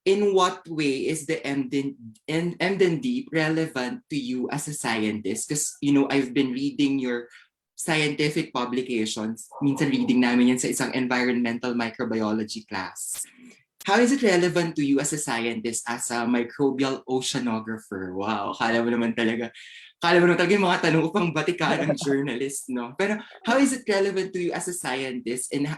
Speaker 3: in what way is the MDND relevant to you as a scientist? Because I've been reading your scientific publications. Minsan reading namin yan sa isang environmental microbiology class. How is it relevant to you as a scientist, as a microbial oceanographer? Wow, kala mo naman talaga yung mga tanong upang batikan ng journalist, no? Pero how is it relevant to you as a scientist? And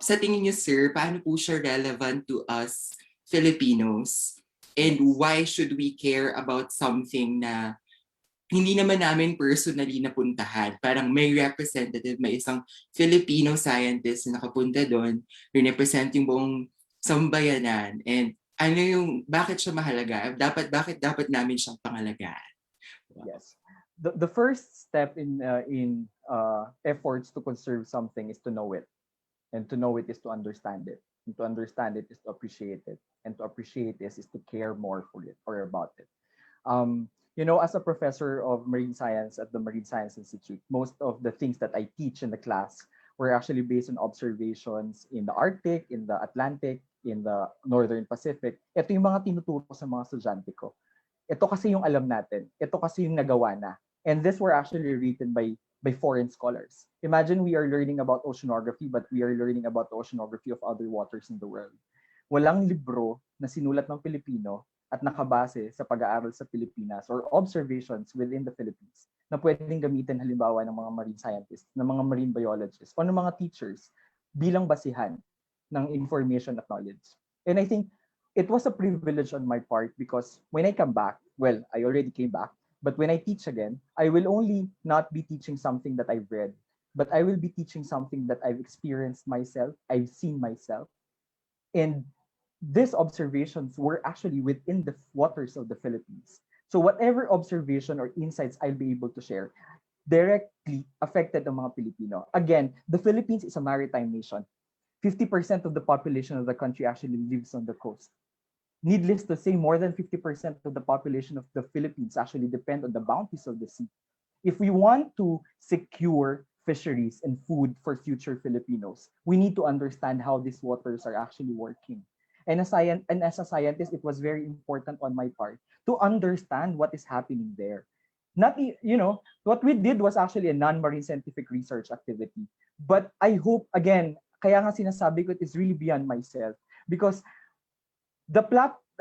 Speaker 3: sa tingin niyo, sir, paano po siya relevant to us Filipinos? And why should we care about something na hindi naman namin personally napuntahan? Parang may representative, may isang Filipino scientist na nakapunta doon, represent yung buong sambayanan, and bakit siya mahalaga? Bakit dapat namin siyang pangalagaan? Wow.
Speaker 6: Yes. The first step in efforts to conserve something is to know it. And to know it is to understand it. And to understand it is to appreciate it. And to appreciate this is to care more for it or about it. As a professor of marine science at the Marine Science Institute, most of the things that I teach in the class were actually based on observations in the Arctic, in the Atlantic, in the Northern Pacific. Ito yung mga tinuturo sa mga estudyante ko. Ito kasi yung alam natin. Ito kasi yung nagawa na. And this were actually written by foreign scholars. Imagine we are learning about oceanography, but we are learning about the oceanography of other waters in the world. Walang libro na sinulat ng Pilipino at nakabase sa pag-aaral sa Pilipinas or observations within the Philippines na pwedeng gamitin halimbawa ng mga marine scientists, ng mga marine biologists, o ng mga teachers bilang basihan ng information at knowledge. And I think it was a privilege on my part because when I come back, well, I already came back, but when I teach again, I will only not be teaching something that I've read, but I will be teaching something that I've experienced myself, I've seen myself. And these observations were actually within the waters of the Philippines. So whatever observation or insights I'll be able to share directly affected ang mga Pilipino. Again, the Philippines is a maritime nation. 50% of the population of the country actually lives on the coast. Needless to say, more than 50% of the population of the Philippines actually depend on the bounties of the sea. If we want to secure fisheries and food for future Filipinos, we need to understand how these waters are actually working. And as a scientist, it was very important on my part to understand what is happening there. What we did was actually a non-marine scientific research activity. But I hope, again, kaya nga sinasabi ko, it is really beyond myself. Because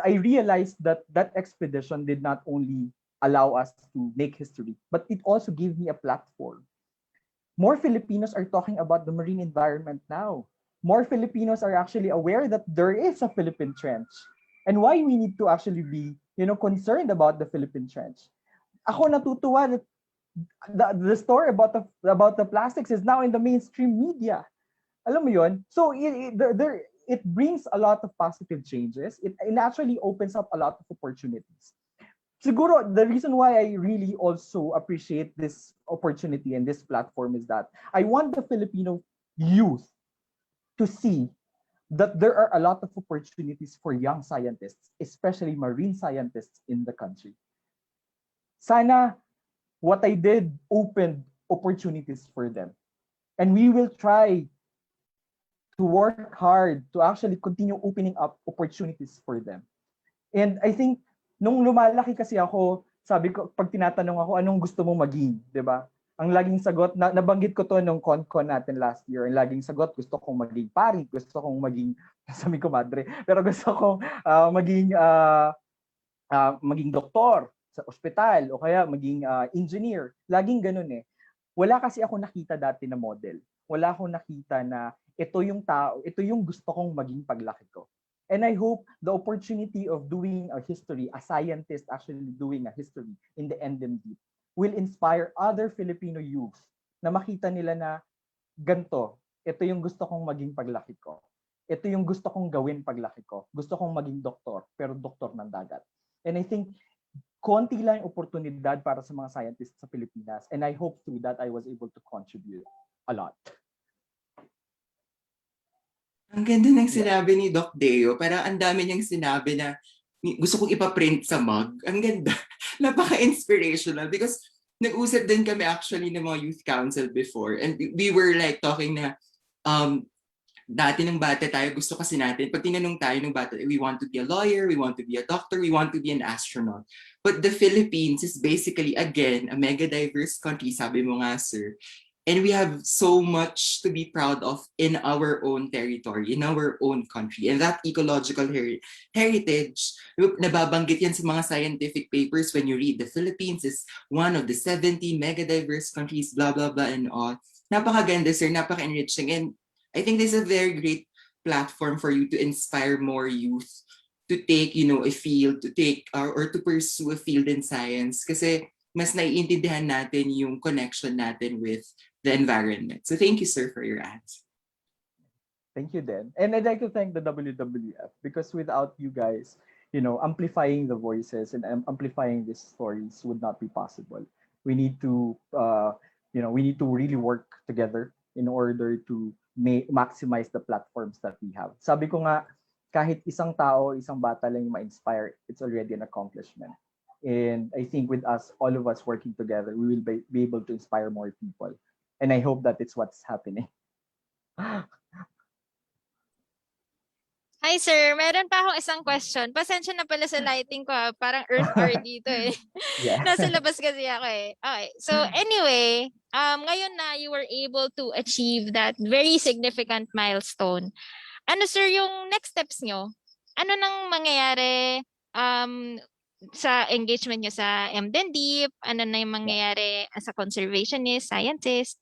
Speaker 6: I realized that expedition did not only allow us to make history, but it also gave me a platform. More Filipinos are talking about the marine environment now. More Filipinos are actually aware that there is a Philippine Trench and why we need to actually be, concerned about the Philippine Trench. Ako natutuwa that the story about the plastics is now in the mainstream media. Alam mo yun? So it brings a lot of positive changes. It actually opens up a lot of opportunities. Siguro, the reason why I really also appreciate this opportunity and this platform is that I want the Filipino youth to see that there are a lot of opportunities for young scientists, especially marine scientists in the country. Sana what I did opened opportunities for them. And we will try to work hard to actually continue opening up opportunities for them. And I think, nung lumalaki kasi ako, sabi ko, pag tinatanong ako, anong gusto mong maging, di ba? Ang laging sagot, nabanggit ko to nung con natin last year, ang laging sagot, gusto kong maging pari, gusto kong maging, sabi ko madre, pero gusto kong maging doktor sa ospital o kaya maging engineer. Laging ganun eh. Wala kasi ako nakita dati na model. Wala akong nakita na ito yung tao, ito yung gusto kong maging paglaki ko. And I hope the opportunity of doing a history, a scientist actually doing a history in the NDMD will inspire other Filipino youth na makita nila na ganito, ito yung gusto kong maging paglaki ko. Ito yung gusto kong gawin paglaki ko. Gusto kong maging doktor, pero doktor ng dagat. And I think konti lang yung oportunidad para sa mga scientists sa Pilipinas. And I hope through that I was able to contribute a lot.
Speaker 3: Ang ganda ng sinabi ni Doc Deo. Parang ang dami niyang sinabi na gusto kong ipaprint sa mug. Ang ganda. Napaka-inspirational because nag-usap din kami actually ng mga youth council before and we were like talking na dati ng bata tayo gusto kasi natin pag tinanong tayo ng bata we want to be a lawyer, we want to be a doctor, we want to be an astronaut. But the Philippines is basically again a mega diverse country, sabi mo nga sir. And we have so much to be proud of in our own territory, in our own country. And that ecological heritage, nababanggit yan sa mga scientific papers when you read the Philippines is one of the 70 mega diverse countries, blah, blah, blah, and all. Napakaganda, sir, napaka-enriching. And I think this is a very great platform for you to inspire more youth to take, a field, to take or to pursue a field in science. Kasi mas naiintindihan natin yung connection natin with the environment. So thank you, sir, for your answer.
Speaker 6: Thank you, Dan. And I'd like to thank the WWF because without you guys, amplifying the voices and amplifying these stories would not be possible. We need to, we need to really work together in order to maximize the platforms that we have. Sabi ko nga, kahit isang tao, isang bata lang yung ma-inspire, it's already an accomplishment. And I think with us, all of us working together, we will be able to inspire more people. And I hope that it's what's happening.
Speaker 21: Hi sir, meron pa akong isang question. Pasensya na pala sa lighting ko, parang Earth hour dito eh.
Speaker 6: Yeah.
Speaker 21: Nasa labas kasi ako eh. Okay, so anyway, ngayon na you were able to achieve that very significant milestone. Ano sir yung next steps nyo? Ano nang mangyayari sa engagement nyo sa MDNDIP? Ano na yung mangyayari as a conservationist, scientist?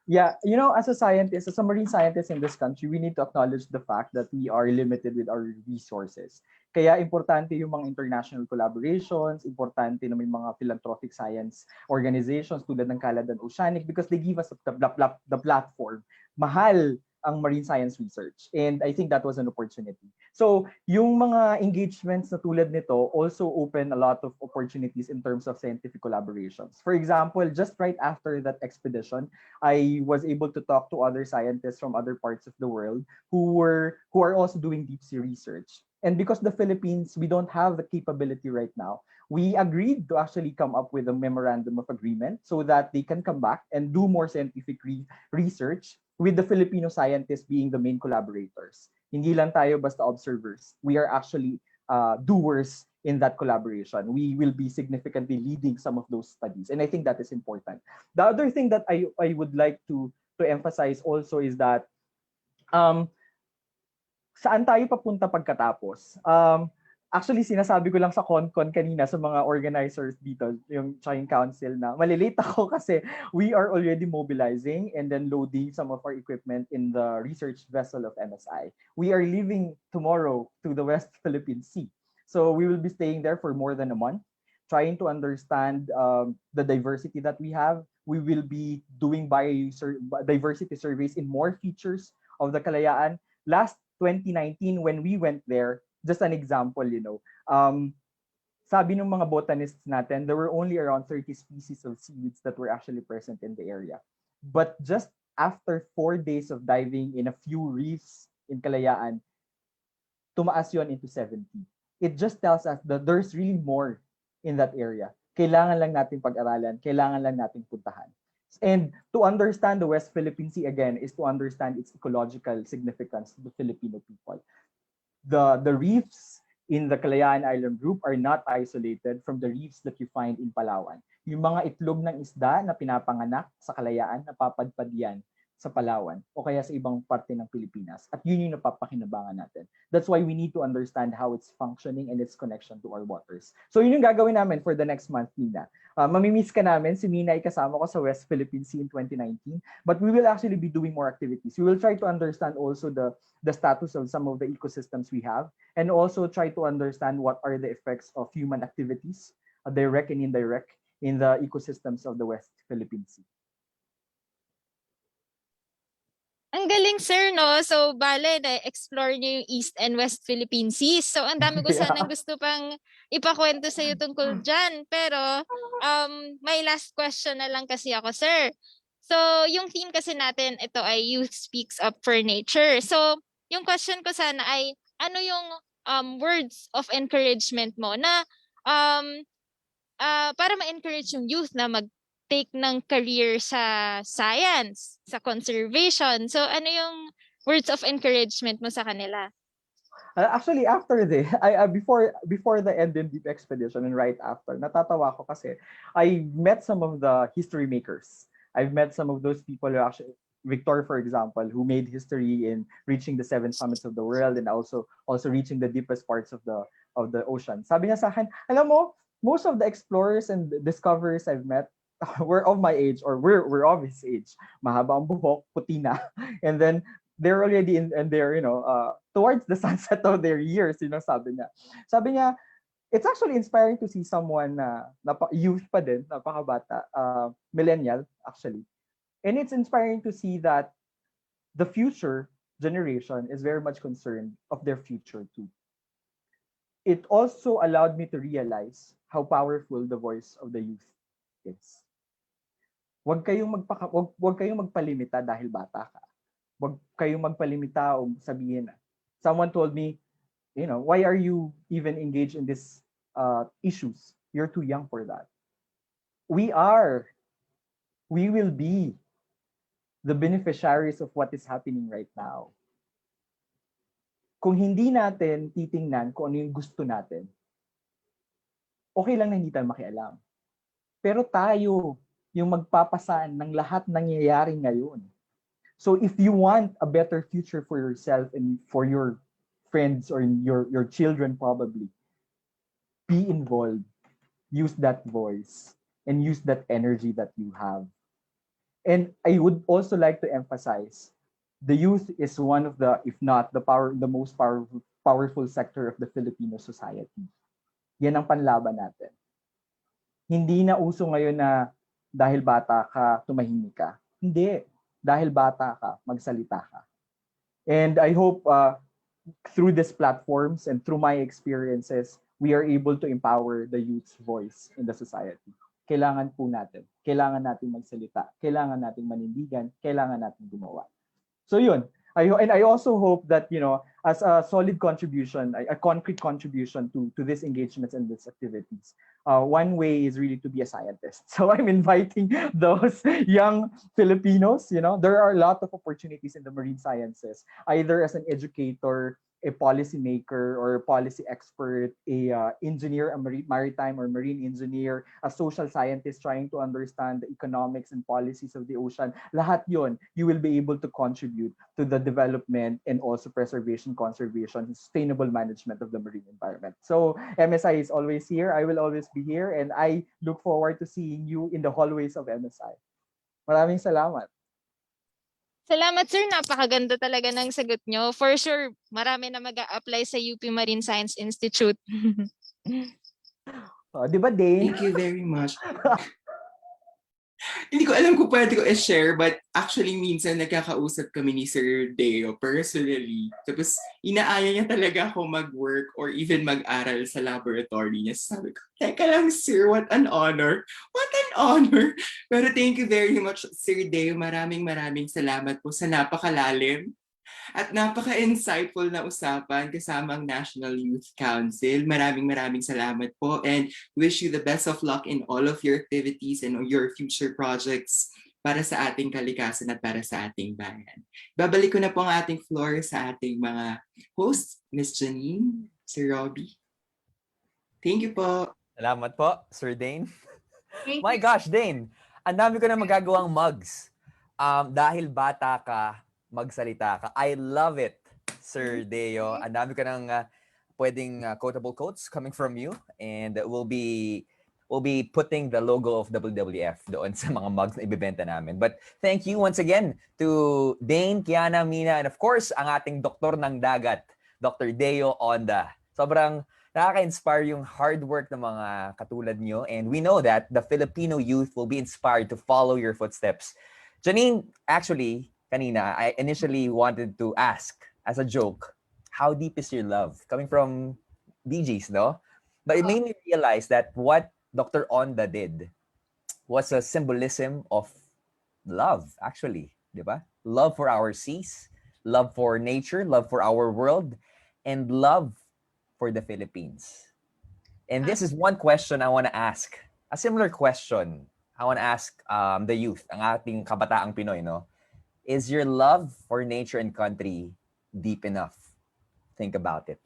Speaker 6: Yeah, as a scientist, as a marine scientist in this country, we need to acknowledge the fact that we are limited with our resources. Kaya importante yung mga international collaborations, importante na may mga philanthropic science organizations tulad ng Caladan Oceanic because they give us the platform. Mahal ang marine science research. And I think that was an opportunity. So yung mga engagements na tulad nito also open a lot of opportunities in terms of scientific collaborations. For example, just right after that expedition, I was able to talk to other scientists from other parts of the world who are also doing deep sea research. And because the Philippines, we don't have the capability right now, we agreed to actually come up with a memorandum of agreement so that they can come back and do more scientific research with the Filipino scientists being the main collaborators. Hindi lang tayo basta observers. We are actually doers in that collaboration. We will be significantly leading some of those studies. And I think that is important. The other thing that I would like to emphasize also is that saan tayo papunta pagkatapos? Actually, sinasabi ko lang sa con kanina sa mga organizers dito, yung council na malilate ako kasi we are already mobilizing and then loading some of our equipment in the research vessel of MSI. We are leaving tomorrow to the West Philippine Sea. So we will be staying there for more than a month, trying to understand the diversity that we have. We will be doing biodiversity surveys in more features of the Kalayaan. Last 2019, when we went there, just an example, sabi ng mga botanists natin, there were only around 30 species of seaweeds that were actually present in the area. But just after 4 days of diving in a few reefs in Kalayaan, tumaas yon into 70. It just tells us that there's really more in that area. Kailangan lang natin pag-aralan, kailangan lang natin puntahan. And to understand the West Philippine Sea again is to understand its ecological significance to the Filipino people. The reefs in the Kalayaan Island group are not isolated from the reefs that you find in Palawan. Yung mga itlog ng isda na pinapanganak sa Kalayaan, napapadpad yan sa Palawan o kaya sa ibang parte ng Pilipinas. At yun yung napapakinabangan natin. That's why we need to understand how it's functioning and its connection to our waters. So yun yung gagawin namin for the next month, Nina. Mamimiss ka namin. Si Nina ay kasama ko sa West Philippine Sea in 2019. But we will actually be doing more activities. We will try to understand also the status of some of the ecosystems we have and also try to understand what are the effects of human activities, direct and indirect, in the ecosystems of the West Philippine Sea.
Speaker 8: Ang galing, sir, no? So, bale, na-explore niyo yung East and West Philippine Seas. So, ang dami ko sanang gusto pang ipakwento sa'yo tungkol dyan. Pero, may last question na lang kasi ako, sir. So, yung theme kasi natin, ito ay Youth Speaks Up for Nature. So, yung question ko sana ay, ano yung words of encouragement mo na para ma-encourage yung youth na take ng career sa science, sa conservation. So ano yung words of encouragement mo sa kanila?
Speaker 6: Actually, after before the Eden Deep expedition and right after, natatawa ko kasi I met some of the history makers. I've met some of those people who actually, Victor, for example, who made history in reaching the 7 summits of the world and also reaching the deepest parts of the ocean. Sabi niya sa akin, alam mo, most of the explorers and discoverers I've met were of my age, or we're of his age. Mahaba ang buhok, puti na. And then they're already in, and they're, towards the sunset of their years, sabi niya. Sabi niya, it's actually inspiring to see someone na youth pa din, napakabata, millennial actually. And it's inspiring to see that the future generation is very much concerned of their future too. It also allowed me to realize how powerful the voice of the youth is. Huwag kayong magpalimita dahil bata ka. Huwag kayong magpalimita o sabihin na. Someone told me, why are you even engaged in these issues? You're too young for that. We will be the beneficiaries of what is happening right now. Kung hindi natin titingnan kung ano yung gusto natin, okay lang na hindi tayo makialam. Pero tayo yung magpapasaan ng lahat nangyayari ngayon. So if you want a better future for yourself and for your friends or your children probably, be involved. Use that voice and use that energy that you have. And I would also like to emphasize, the youth is one of the, if not the most powerful sector of the Filipino society. Yan ang panlaban natin. Hindi na uso ngayon na dahil bata ka, tumahimik ka. Hindi. Dahil bata ka, magsalita ka. And I hope through these platforms and through my experiences, we are able to empower the youth's voice in the society. Kailangan po natin. Kailangan natin magsalita. Kailangan natin manindigan. Kailangan natin gumawa. So yun. And I also hope that, as a solid contribution, a concrete contribution to these engagements and these activities, one way is really to be a scientist. So I'm inviting those young Filipinos, there are a lot of opportunities in the marine sciences, either as an educator, a policymaker or a policy expert, a engineer, a maritime or marine engineer, a social scientist trying to understand the economics and policies of the ocean. Lahat yon, you will be able to contribute to the development and also preservation, conservation, sustainable management of the marine environment. So MSI is always here. I will always be here, and I look forward to seeing you in the hallways of MSI. Maraming salamat.
Speaker 8: Salamat, sir. Napakaganda talaga ng sagot nyo. For sure, marami na mag-a-apply sa UP Marine Science Institute.
Speaker 6: Di ba, Dane?
Speaker 3: Thank you very much. Hindi ko alam kung pwede ko i-share, but actually minsan nagkakausap kami ni Sir Deo personally. Tapos inaaya niya talaga ako mag-work or even mag-aral sa laboratory niya. Sabi ko, teka lang sir, what an honor. What an honor. Pero thank you very much, Sir Deo. Maraming salamat po sa napakalalim at napaka-insightful na usapan kasama ang National Youth Council. Maraming salamat po, and wish you the best of luck in all of your activities and your future projects para sa ating kalikasan at para sa ating bayan. Babalik ko na po ang ating floor sa ating mga hosts, Ms. Janine. Sir Robbie. Thank you po.
Speaker 17: Salamat po, Sir Dane.
Speaker 2: Thank
Speaker 17: My
Speaker 2: you.
Speaker 17: gosh, Dane, ang dami ko na magagawang mugs. Dahil bata ka, magsalita ka. I love it, Sir Deo. Ang dami ko ng pwedeng quotable quotes coming from you, and we'll be putting the logo of WWF doon sa mga mugs na ibebenta namin. But thank you once again to Dane, Kiana, Mina, and of course, ang ating doktor ng dagat, Dr. Deo Onda. Sobrang nakaka-inspire yung hard work ng mga katulad nyo, and we know that the Filipino youth will be inspired to follow your footsteps. Janine, actually, kanina, I initially wanted to ask, as a joke, how deep is your love? Coming from BGs, no? But it made me realize that what Dr. Onda did was a symbolism of love, actually, di ba? Love for our seas, love for nature, love for our world, and love for the Philippines. And this is one question I want to ask. A similar question I want to ask the youth, ang ating kabataang Pinoy, no? Is your love for nature and country deep enough? Think about it.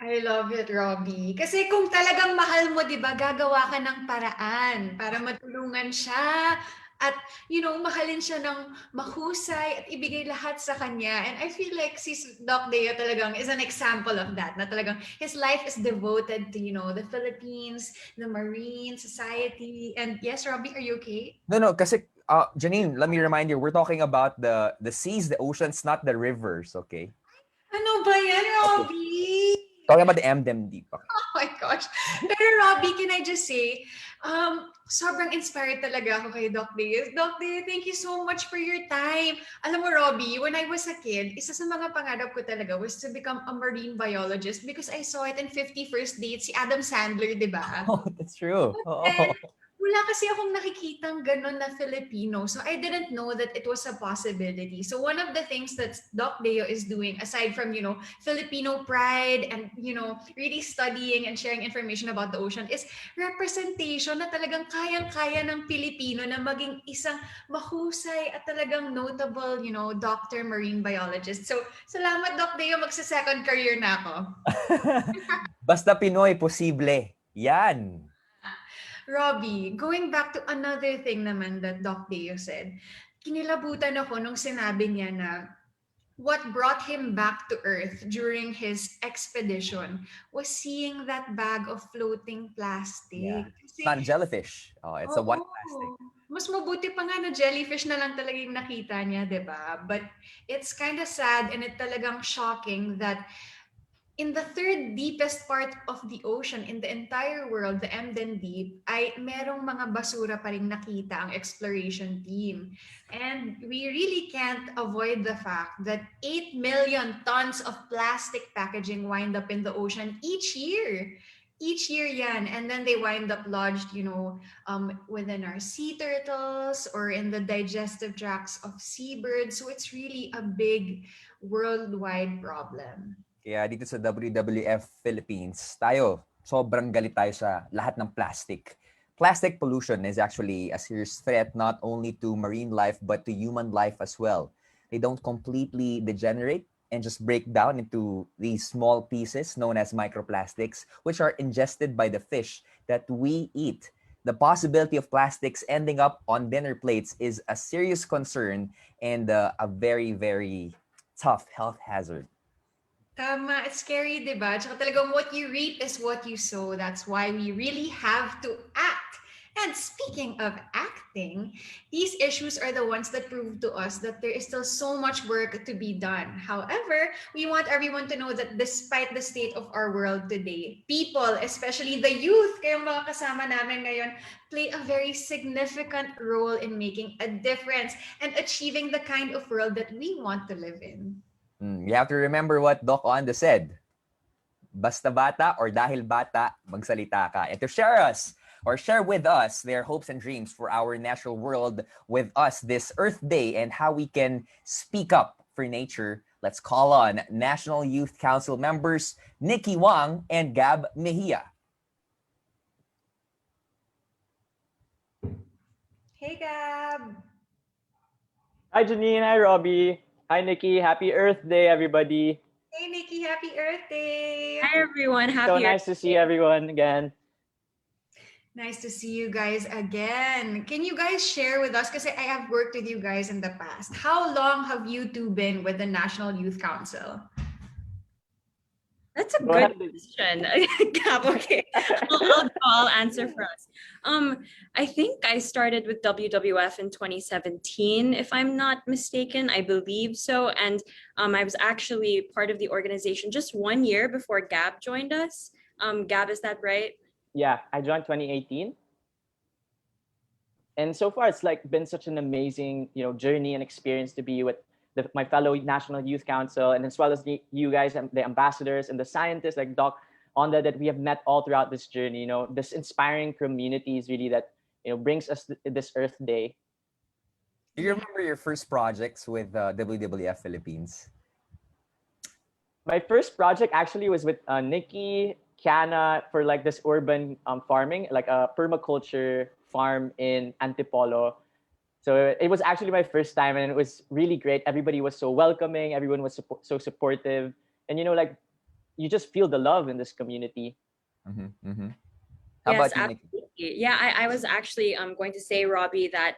Speaker 2: I love it, Robbie. Kasi kung talagang mahal mo, di ba, gagawa ka ng paraan para matulungan siya. At, mahalin siya ng mahusay at ibigay lahat sa kanya. And I feel like si Doc Deo talagang is an example of that. Na talagang his life is devoted to, the Philippines, the Marine Society. And yes, Robbie, are you okay?
Speaker 17: No, kasi, Janine, let me remind you, we're talking about the seas, the oceans, not the rivers, okay?
Speaker 2: Ano ba yan, Robbie?
Speaker 17: Talking about the MDM deep. Okay.
Speaker 2: Oh my gosh. Pero Robbie, can I just say, sobrang inspired talaga ako kay Doc Deo. Doc Deo, thank you so much for your time. Alam mo, Robbie, when I was a kid, isa sa mga pangarap ko talaga was to become a marine biologist because I saw it in 50 First Dates, si Adam Sandler, di ba?
Speaker 17: Oh, that's true.
Speaker 2: Wala kasi akong nakikitang ganun na Filipino. So I didn't know that it was a possibility. So one of the things that Doc Deo is doing, aside from, Filipino pride and, really studying and sharing information about the ocean, is representation na talagang kayang-kaya ng Pilipino na maging isang mahusay at talagang notable, doctor, marine biologist. So salamat, Doc Deo. Magsa-second career na ako.
Speaker 17: Basta Pinoy, posible. Yan.
Speaker 2: Robbie, going back to another thing naman that Doc Deo said, kinilabutan ako nung sinabi niya na what brought him back to Earth during his expedition was seeing that bag of floating plastic.
Speaker 17: Yeah. It's not a jellyfish. Oh, it's a white plastic.
Speaker 2: Mas mabuti pa nga na jellyfish na lang talaga yung nakita niya, di ba? But it's kind of sad and it talagang shocking that in the third deepest part of the ocean in the entire world, the Emden Deep, ay merong mga basura pa rin nakita ang exploration team. And we really can't avoid the fact that 8 million tons of plastic packaging wind up in the ocean each year. Each year yan. And then they wind up lodged, within our sea turtles or in the digestive tracts of seabirds. So it's really a big worldwide problem.
Speaker 17: Kaya dito sa WWF-Philippines, sobrang galit tayo sa lahat ng plastic. Plastic pollution is actually a serious threat not only to marine life but to human life as well. They don't completely degenerate and just break down into these small pieces known as microplastics, which are ingested by the fish that we eat. The possibility of plastics ending up on dinner plates is a serious concern and a very, very tough health hazard.
Speaker 2: Tama, it's scary, di ba? Tsaka talagang what you reap is what you sow. That's why we really have to act. And speaking of acting, these issues are the ones that prove to us that there is still so much work to be done. However, we want everyone to know that despite the state of our world today, people, especially the youth, kayong mga kasama namin ngayon, play a very significant role in making a difference and achieving the kind of world that we want to live in.
Speaker 17: You have to remember what Doc Onda said. Basta bata or dahil bata, magsalita ka. And to share with us their hopes and dreams for our natural world with us this Earth Day and how we can speak up for nature, let's call on National Youth Council members Nikki Wang and Gab Mejia.
Speaker 2: Hey, Gab!
Speaker 10: Hi, Janine. Hi, Robbie. Hi, Nikki. Happy Earth Day, everybody.
Speaker 2: Hey, Nikki. Happy Earth Day!
Speaker 10: Hi everyone,
Speaker 14: So
Speaker 10: happy
Speaker 14: nice to see everyone again.
Speaker 2: Nice to see you guys again. Can you guys share with us, because I have worked with you guys in the past, how long have you two been with the National Youth Council?
Speaker 10: That's a
Speaker 14: Go
Speaker 10: good
Speaker 14: ahead.
Speaker 10: question. Gab, okay. I'll answer for us. I think I started with WWF in 2017, if I'm not mistaken. I believe so. And I was actually part of the organization just 1 year before Gab joined us. Gab, is that right?
Speaker 14: Yeah, I joined 2018. And so far it's like been such an amazing, journey and experience to be with my fellow National Youth Council, and as well as you guys and the ambassadors and the scientists like Doc Onda that we have met all throughout this journey. This inspiring community is really that brings us this Earth Day.
Speaker 17: Do you remember your first projects with WWF-Philippines?
Speaker 14: My first project actually was with Nikki, Kiana, for like this urban farming, like a permaculture farm in Antipolo. So it was actually my first time, and it was really great. Everybody was so welcoming. Everyone was so supportive, and like you just feel the love in this community.
Speaker 17: Mm-hmm, mm-hmm.
Speaker 10: How about you, Nikki? Yeah, I was actually going to say, Robbie, that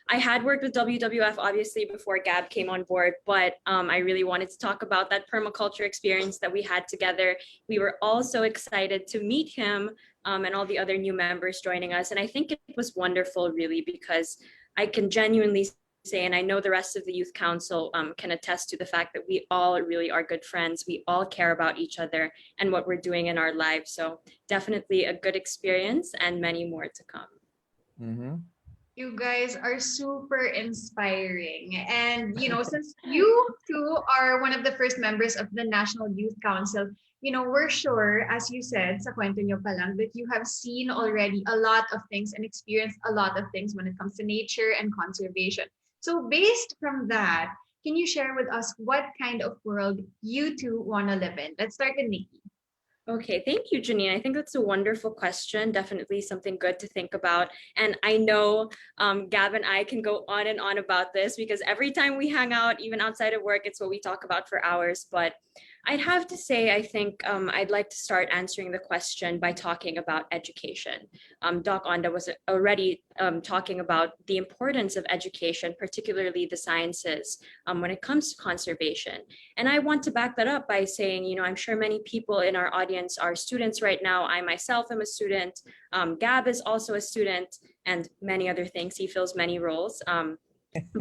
Speaker 10: I had worked with WWF obviously before Gab came on board, but I really wanted to talk about that permaculture experience that we had together. We were all so excited to meet him and all the other new members joining us. And I think it was wonderful, really, because I can genuinely say, and I know the rest of the youth council can attest to the fact that we all really are good friends. We all care about each other and what we're doing in our lives. So definitely a good experience and many more to come.
Speaker 17: Mm-hmm.
Speaker 2: You guys are super inspiring. And, since you two are one of the first members of the National Youth Council, we're sure, as you said, sa kwento nyo pa lang, that you have seen already a lot of things and experienced a lot of things when it comes to nature and conservation. So based from that, can you share with us what kind of world you two want to live in? Let's start with Nikki.
Speaker 10: Okay, thank you, Janine. I think that's a wonderful question. Definitely something good to think about. And I know Gab and I can go on and on about this because every time we hang out, even outside of work, it's what we talk about for hours. But I'd have to say, I think I'd like to start answering the question by talking about education. Doc Onda was already talking about the importance of education, particularly the sciences, when it comes to conservation. And I want to back that up by saying, I'm sure many people in our audience are students right now. I myself am a student. Gab is also a student, and many other things. He fills many roles.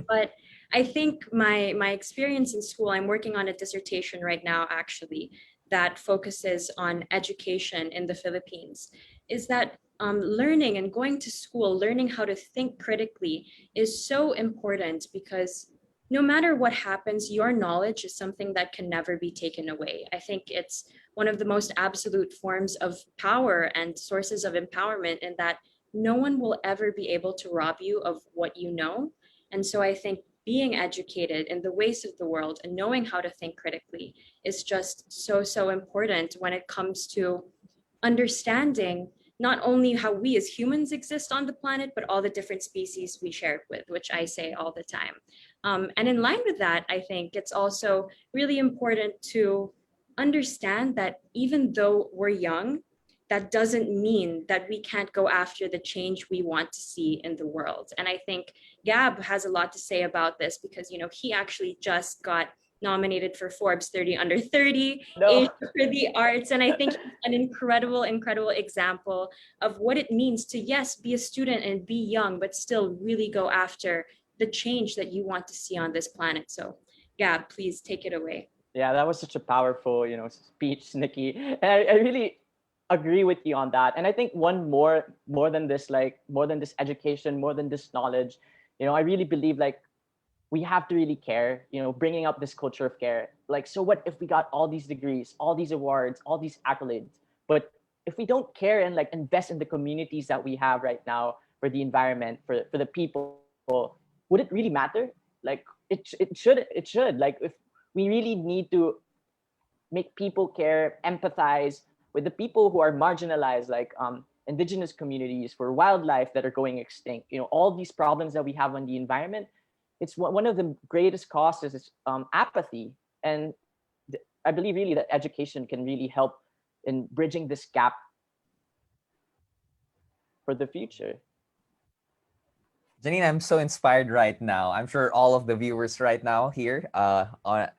Speaker 10: But I think my experience in school, I'm working on a dissertation right now, actually, that focuses on education in the Philippines, is that learning and going to school, learning how to think critically is so important because no matter what happens, your knowledge is something that can never be taken away. I think it's one of the most absolute forms of power and sources of empowerment in that no one will ever be able to rob you of what you know. And so I think being educated in the ways of the world and knowing how to think critically is just so important when it comes to understanding not only how we as humans exist on the planet, but all the different species we share it with, which I say all the time. And in line with that, I think it's also really important to understand that even though we're young, that doesn't mean that we can't go after the change we want to see in the world. And I think Gab has a lot to say about this because, he actually just got nominated for Forbes 30 Under 30 Asia for the Arts. And I think he's an incredible example of what it means to, yes, be a student and be young, but still really go after the change that you want to see on this planet. So Gab, please take it away.
Speaker 14: Yeah, that was such a powerful, speech, Nikki. And I really agree with you on that. And I think one more than this education, more than this knowledge, I really believe we have to really care, bringing up this culture of care. So what if we got all these degrees, all these awards, all these accolades, but if we don't care and invest in the communities that we have right now for the environment, for the people, would it really matter? It should. If we really need to make people care, empathize with the people who are marginalized, indigenous communities, for wildlife that are going extinct, all these problems that we have on the environment, it's one of the greatest causes is apathy. And I believe really that education can really help in bridging this gap for the future.
Speaker 17: Janine, I'm so inspired right now. I'm sure all of the viewers right now here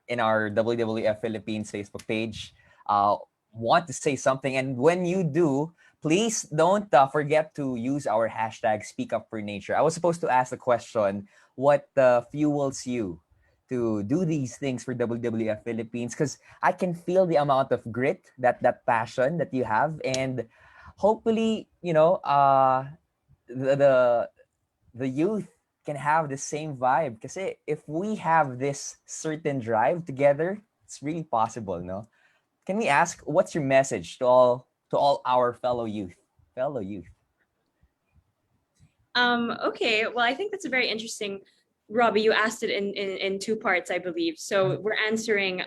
Speaker 17: in our WWF Philippines Facebook page want to say something. And when you do, please don't forget to use our hashtag Speak Up for Nature. I was supposed to ask the question, what fuels you to do these things for WWF Philippines? Because I can feel the amount of grit, that passion that you have. And hopefully, the youth can have the same vibe. Because if we have this certain drive together, it's really possible, no? Can we ask, what's your message to all our fellow youth?
Speaker 10: Okay, well, I think that's a very interesting. Robbie, you asked it in two parts, I believe. So we're answering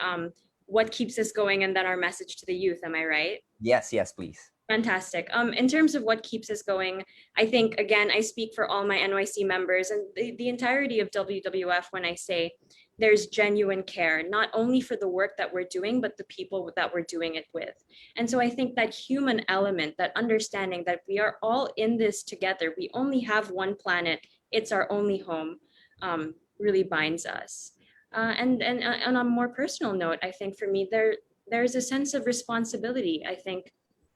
Speaker 10: what keeps us going, and then our message to the youth. Am I right?
Speaker 17: Yes, please.
Speaker 10: Fantastic. In terms of what keeps us going, I think, again, I speak for all my NYC members and the entirety of WWF when I say there's genuine care, not only for the work that we're doing, but the people that we're doing it with. And so I think that human element, that understanding that we are all in this together, we only have one planet, it's our only home, really binds us. And on a more personal note, I think for me, there's a sense of responsibility. I think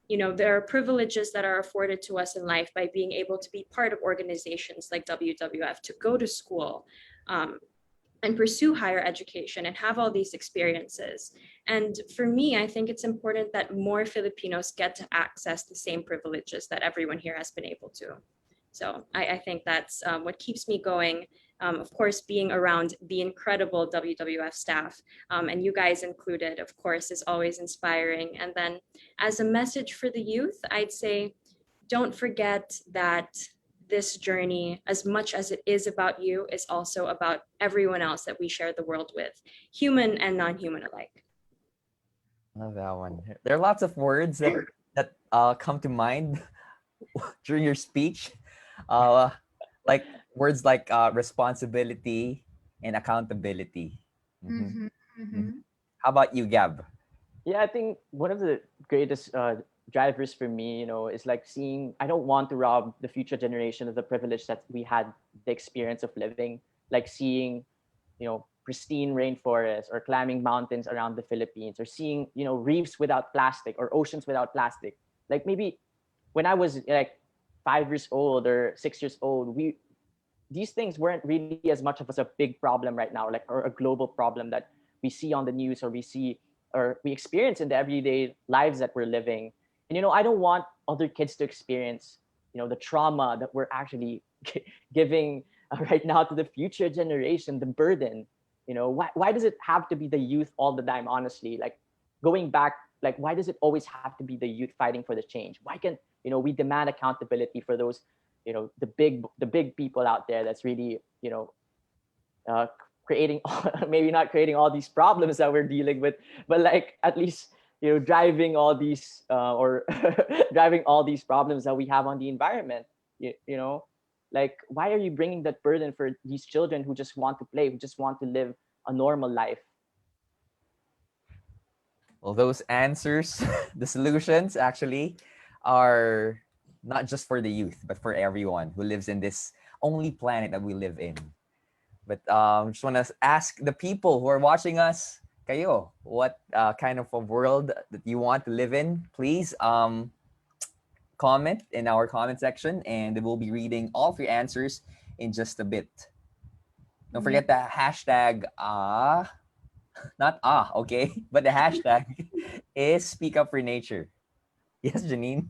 Speaker 10: there are privileges that are afforded to us in life by being able to be part of organizations like WWF, to go to school and pursue higher education and have all these experiences. And for me, I think it's important that more Filipinos get to access the same privileges that everyone here has been able to. So I think that's what keeps me going. Of course, being around the incredible WWF staff, and you guys included, of course, is always inspiring. And then as a message for the youth, I'd say, don't forget that this journey, as much as it is about you, is also about everyone else that we share the world with, human and non-human alike.
Speaker 17: Love that one. There are lots of words that come to mind during your speech. Like words like responsibility and accountability. How about you, Gab?
Speaker 14: Yeah, I think one of the greatest drivers for me, is like seeing, I don't want to rob the future generation of the privilege that we had the experience of living, like seeing, pristine rainforests or climbing mountains around the Philippines, or seeing, reefs without plastic or oceans without plastic. Like maybe when I was like 5 years old or 6 years old, these things weren't really as much of as a big problem right now, like, or a global problem that we see on the news, or we experience in the everyday lives that we're living. And I don't want other kids to experience the trauma that we're actually giving right now to the future generation, the burden. Why does it have to be the youth all the time? Honestly, like, going back, like, why does it always have to be the youth fighting for the change? Why can't we demand accountability for those the big people out there that's really creating maybe not creating all these problems that we're dealing with, but like at least driving all these or driving all these problems that we have on the environment. Like, why are you bringing that burden for these children who just want to play, who just want to live a normal life?
Speaker 17: Well, those answers, the solutions actually are not just for the youth, but for everyone who lives in this only planet that we live in. But just want to ask the people who are watching us, kayo, what kind of a world that you want to live in? Please comment in our comment section, and we'll be reading all of your answers in just a bit. Don't forget the hashtag okay, but the hashtag is Speak Up for Nature. Yes, Janine.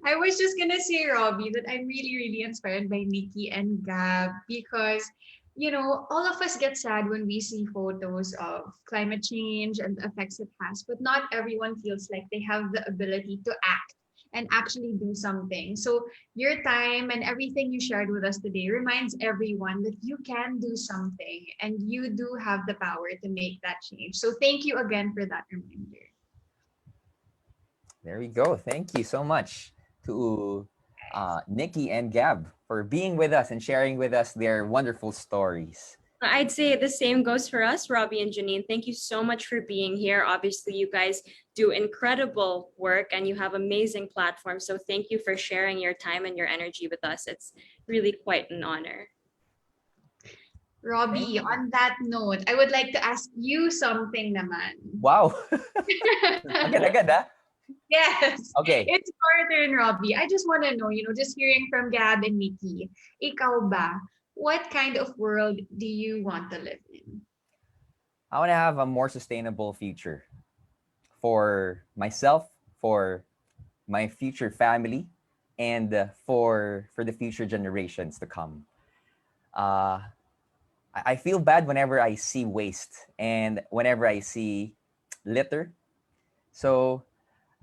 Speaker 2: I was just gonna say, Robbie, that I'm really, really inspired by Nikki and Gab, because all of us get sad when we see photos of climate change and the effects it has, but not everyone feels like they have the ability to act and actually do something. So your time and everything you shared with us today reminds everyone that you can do something and you do have the power to make that change. So thank you again for that reminder.
Speaker 17: There we go. Thank you so much to Nikki and Gab for being with us and sharing with us their wonderful stories.
Speaker 10: I'd say the same goes for us, Robbie and Janine. Thank you so much for being here. Obviously, you guys do incredible work and you have amazing platforms. So thank you for sharing your time and your energy with us. It's really quite an honor.
Speaker 2: Robbie, on that note, I would like to ask you something naman.
Speaker 17: Wow. Agad-agad, ah.
Speaker 2: Yes.
Speaker 17: Okay.
Speaker 2: It's your turn, Robbie. I just want to know, just hearing from Gab and Nikki, ikaw ba, what kind of world do you want to live in?
Speaker 17: I want to have a more sustainable future for myself, for my future family, and for the future generations to come. I feel bad whenever I see waste and whenever I see litter. So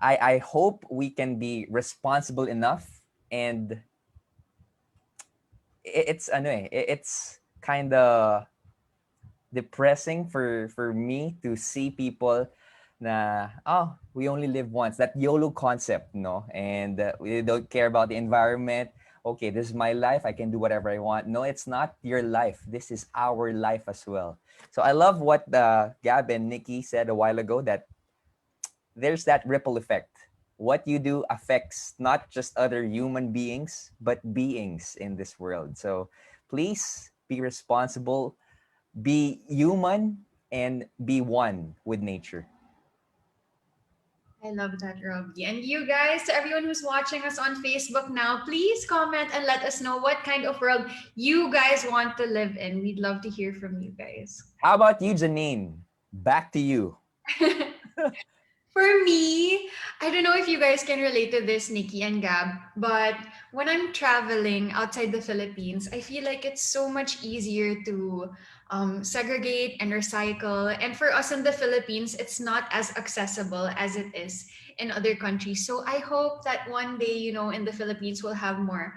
Speaker 17: I hope we can be responsible enough, and it's kind of depressing for me to see people na we only live once, that YOLO concept, no, and we don't care about the environment. Okay, this is my life, I can do whatever I want. No, it's not your life, this is our life as well. So I love what Gab and Nikki said a while ago, that there's that ripple effect. What you do affects not just other human beings, but beings in this world. So please be responsible, be human, and be one with nature.
Speaker 2: I love that, Robbie. And you guys, to everyone who's watching us on Facebook now, please comment and let us know what kind of world you guys want to live in. We'd love to hear from you guys.
Speaker 17: How about you, Janine? Back to you.
Speaker 2: For me, I don't know if you guys can relate to this, Nikki and Gab, but when I'm traveling outside the Philippines, I feel like it's so much easier to segregate and recycle. And for us in the Philippines, it's not as accessible as it is in other countries. So I hope that one day, in the Philippines, we'll have more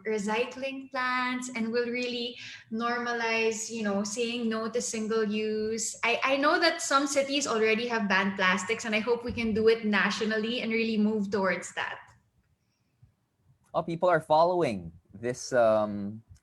Speaker 2: recycling plants and we'll really normalize, saying no to single use. I know that some cities already have banned plastics, and I hope we can do it nationally and really move towards that.
Speaker 17: Oh, people are following this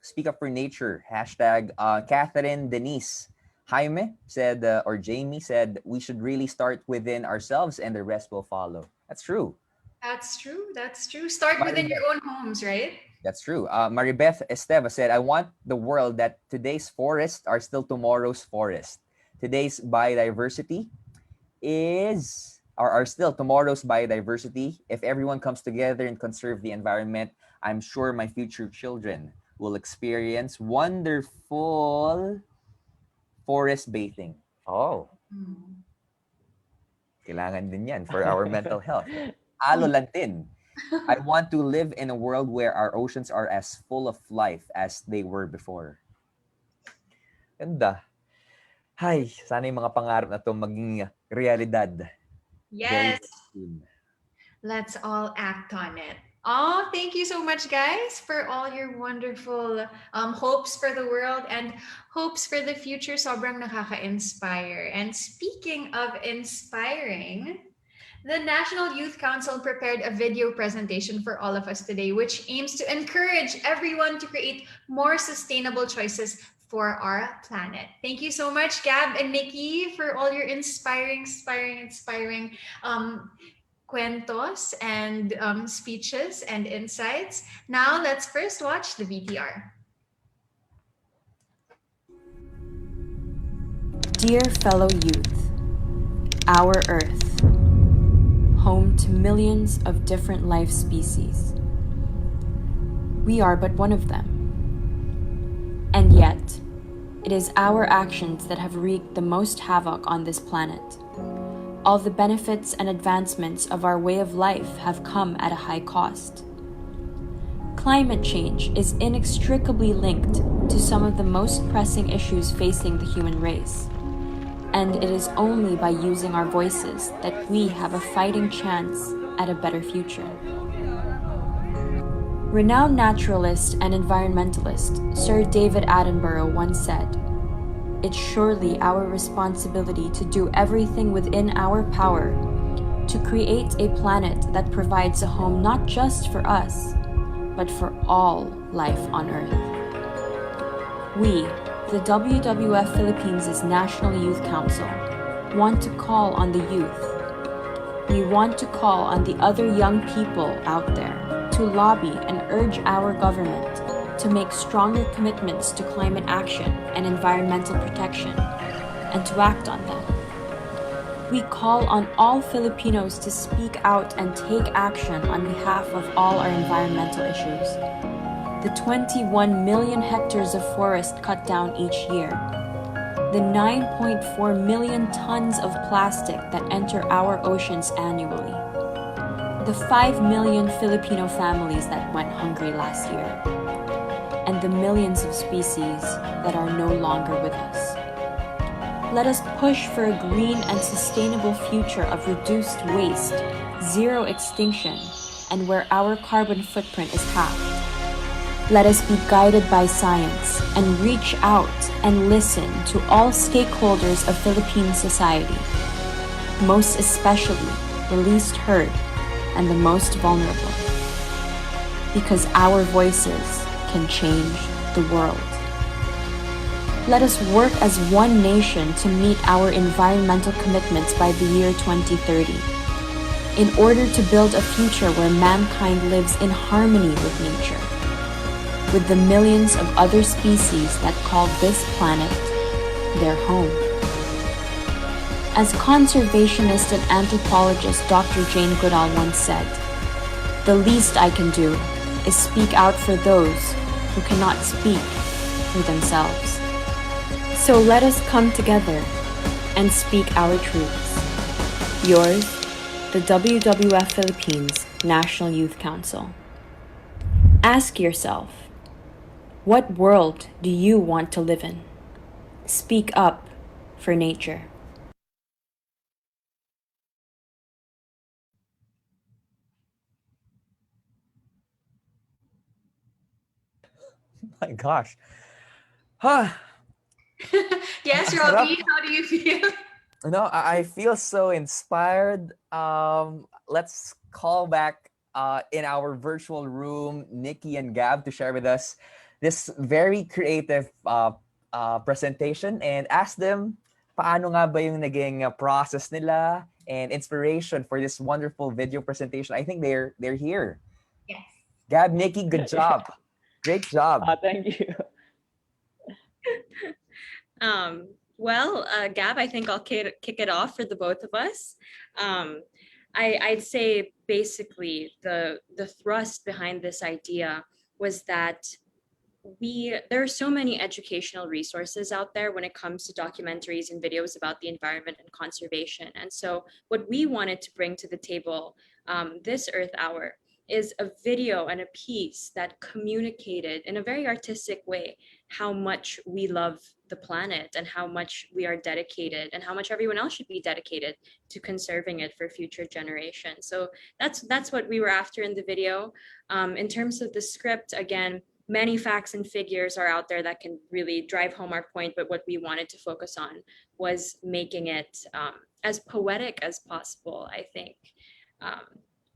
Speaker 17: Speak Up for Nature hashtag. Catherine Denise Jaime said, or Jamie said, we should really start within ourselves and the rest will follow. That's true.
Speaker 2: That's true. Start within your own homes, right?
Speaker 17: That's true. Maribeth Esteva said, I want the world that today's forests are still tomorrow's forest. Today's biodiversity are still tomorrow's biodiversity. If everyone comes together and conserve the environment, I'm sure my future children will experience wonderful forest bathing. Oh. Kailangan din yan for our mental health. Alo Lantin. I want to live in a world where our oceans are as full of life as they were before. Ganda. Hay, sana yung mga pangarap na to maging realidad.
Speaker 2: Yes. Let's all act on it. Oh, thank you so much, guys, for all your wonderful hopes for the world and hopes for the future. Sobrang nakaka-inspire. And speaking of inspiring, the National Youth Council prepared a video presentation for all of us today, which aims to encourage everyone to create more sustainable choices for our planet. Thank you so much, Gab and Nikki, for all your inspiring cuentos and speeches and insights. Now, let's first watch the VTR.
Speaker 4: Dear fellow youth, our Earth, home to millions of different life species. We are but one of them. And yet, it is our actions that have wreaked the most havoc on this planet. All the benefits and advancements of our way of life have come at a high cost. Climate change is inextricably linked to some of the most pressing issues facing the human race. And it is only by using our voices that we have a fighting chance at a better future. Renowned naturalist and environmentalist Sir David Attenborough once said, "It's surely our responsibility to do everything within our power to create a planet that provides a home not just for us, but for all life on Earth." We, the WWF-Philippines' National Youth Council want to call on the youth. We want to call on the other young people out there to lobby and urge our government to make stronger commitments to climate action and environmental protection, and to act on them. We call on all Filipinos to speak out and take action on behalf of all our environmental issues. The 21 million hectares of forest cut down each year, the 9.4 million tons of plastic that enter our oceans annually, the 5 million Filipino families that went hungry last year, and the millions of species that are no longer with us. Let us push for a green and sustainable future of reduced waste, zero extinction, and where our carbon footprint is halved. Let us be guided by science and reach out and listen to all stakeholders of Philippine society, most especially the least heard and the most vulnerable, because our voices can change the world. Let us work as one nation to meet our environmental commitments by the year 2030, in order to build a future where mankind lives in harmony with nature, with the millions of other species that call this planet their home. As conservationist and anthropologist Dr. Jane Goodall once said, "The least I can do is speak out for those who cannot speak for themselves." So let us come together and speak our truths. Yours, the WWF-Philippines National Youth Council. Ask yourself, what world do you want to live in? Speak up for nature.
Speaker 17: My gosh. Huh.
Speaker 2: Yes,
Speaker 17: Sarap.
Speaker 2: Robbie, how do you feel?
Speaker 17: No, I feel so inspired. Let's call back in our virtual room Nikki and Gab to share with us this very creative presentation and ask them paano nga ba yung naging process nila and inspiration for this wonderful video presentation. I think they're here.
Speaker 2: Yes.
Speaker 17: Gab, Nikki, good job. Great job.
Speaker 14: Thank you.
Speaker 10: Gab, I think I'll kick it off for the both of us. I'd say basically the thrust behind this idea was that there are so many educational resources out there when it comes to documentaries and videos about the environment and conservation. And so what we wanted to bring to the table this Earth Hour is a video and a piece that communicated in a very artistic way how much we love the planet and how much we are dedicated and how much everyone else should be dedicated to conserving it for future generations. So that's what we were after in the video. In terms of the script, again, many facts and figures are out there that can really drive home our point, but what we wanted to focus on was making it as poetic as possible, I think.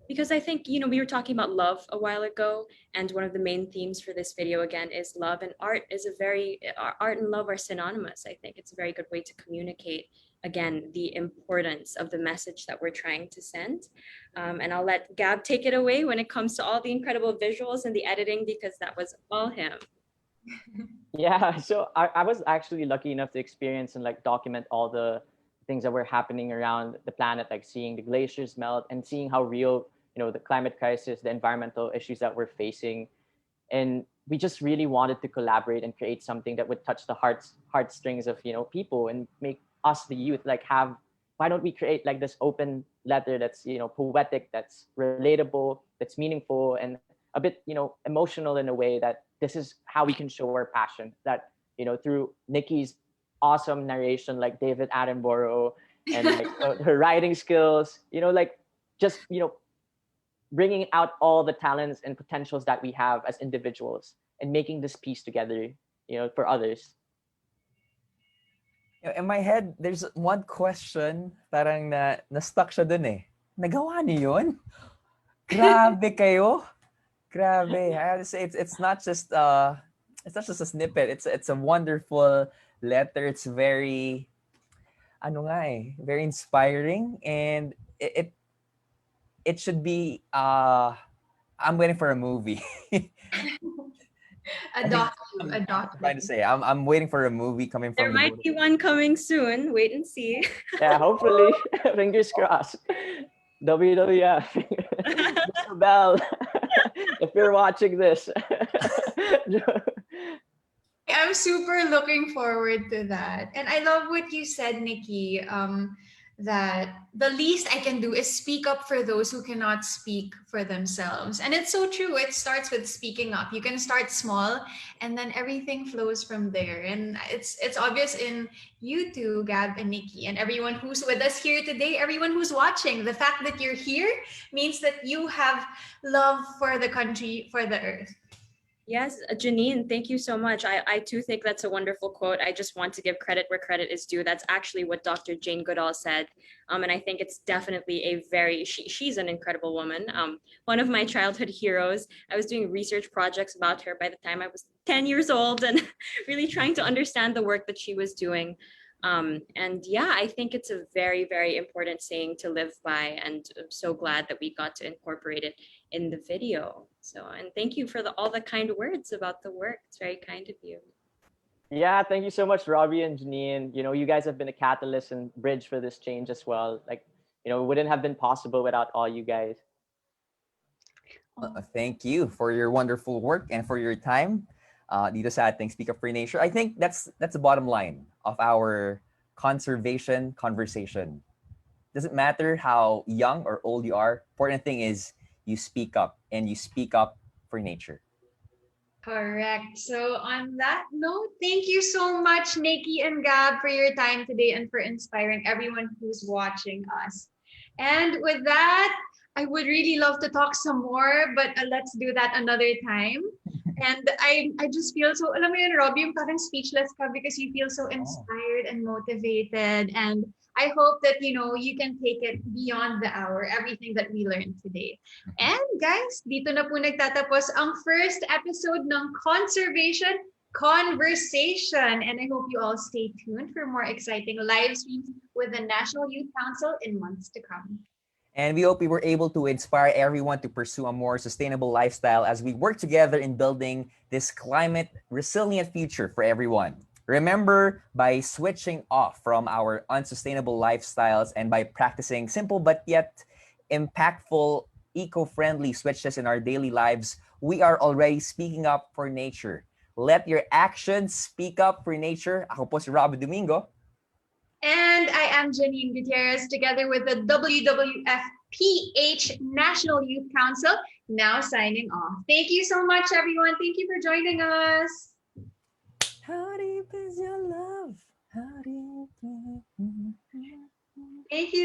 Speaker 10: Because I think, we were talking about love a while ago, and one of the main themes for this video, again, is love, and art and love are synonymous. I think it's a very good way to communicate, again, the importance of the message that we're trying to send. And I'll let Gab take it away when it comes to all the incredible visuals and the editing, because that was all him.
Speaker 14: Yeah, so I was actually lucky enough to experience and document all the things that were happening around the planet, like seeing the glaciers melt and seeing how real, the climate crisis, the environmental issues that we're facing. And we just really wanted to collaborate and create something that would touch the heartstrings of, people and make us, the youth, why don't we create this open letter that's, poetic, that's relatable, that's meaningful, and a bit, emotional in a way that this is how we can show our passion, that, through Nikki's awesome narration, like David Attenborough, and her writing skills, just, bringing out all the talents and potentials that we have as individuals and making this piece together, for others.
Speaker 17: In my head, there's one question, parang na-stuck siya dun eh. Nagawa niyo yun? Grabe kayo. Grabe. I have to say, it's not just it's not just a snippet. It's a wonderful letter. It's very very inspiring, and it should be I'm waiting for a movie.
Speaker 2: A docu, a
Speaker 17: I'm
Speaker 2: docu.
Speaker 17: trying to say I'm waiting for a movie coming
Speaker 10: There
Speaker 17: from the
Speaker 10: might be one coming soon. Wait and see.
Speaker 14: Yeah, hopefully. Fingers crossed. WWF. Mr. Bell, if you're watching this.
Speaker 2: I'm super looking forward to that. And I love what you said, Nikki, that the least I can do is speak up for those who cannot speak for themselves. And it's so true. It starts with speaking up. You can start small and then everything flows from there. And it's obvious in you two, Gab and Nikki, and everyone who's with us here today, everyone who's watching. The fact that you're here means that you have love for the country, for the earth.
Speaker 10: Yes, Janine, thank you so much. I too think that's a wonderful quote. I just want to give credit where credit is due. That's actually what Dr. Jane Goodall said. And I think it's definitely she's an incredible woman. One of my childhood heroes. I was doing research projects about her by the time I was 10 years old and really trying to understand the work that she was doing. And yeah, I think it's a very, very important saying to live by, and I'm so glad that we got to incorporate it in the video. So, and thank you for all the kind words about the work. It's very kind of you.
Speaker 14: Yeah, thank you so much, Robbie and Janine. You guys have been a catalyst and bridge for this change as well. Like, it wouldn't have been possible without all you guys.
Speaker 17: Thank you for your wonderful work and for your time. Dito sa ating Speak Up for Nature. I think that's the bottom line of our conservation conversation. Doesn't matter how young or old you are. Important thing is you speak up, and you speak up for nature.
Speaker 2: Correct. So on that note, thank you so much, Nikki and Gab, for your time today and for inspiring everyone who's watching us. And with that, I would really love to talk some more, but let's do that another time. And I just feel so, alam mo yun, Robbie, yung parang speechless ka because you feel so inspired and motivated. And I hope that, you can take it beyond the hour, everything that we learned today. And guys, dito na po nagtatapos ang first episode ng Conservation Conversation. And I hope you all stay tuned for more exciting live streams with the National Youth Council in months to come.
Speaker 17: And we hope we were able to inspire everyone to pursue a more sustainable lifestyle as we work together in building this climate resilient future for everyone. Remember, by switching off from our unsustainable lifestyles and by practicing simple but yet impactful eco-friendly switches in our daily lives, we are already speaking up for nature. Let your actions speak up for nature. Ako po si Robbie Domingo.
Speaker 2: And I am Janine Gutierrez, together with the WWF-PH National Youth Council, now signing off. Thank you so much, everyone. Thank you for joining us.
Speaker 17: How deep is your love? How deep?
Speaker 2: Thank you.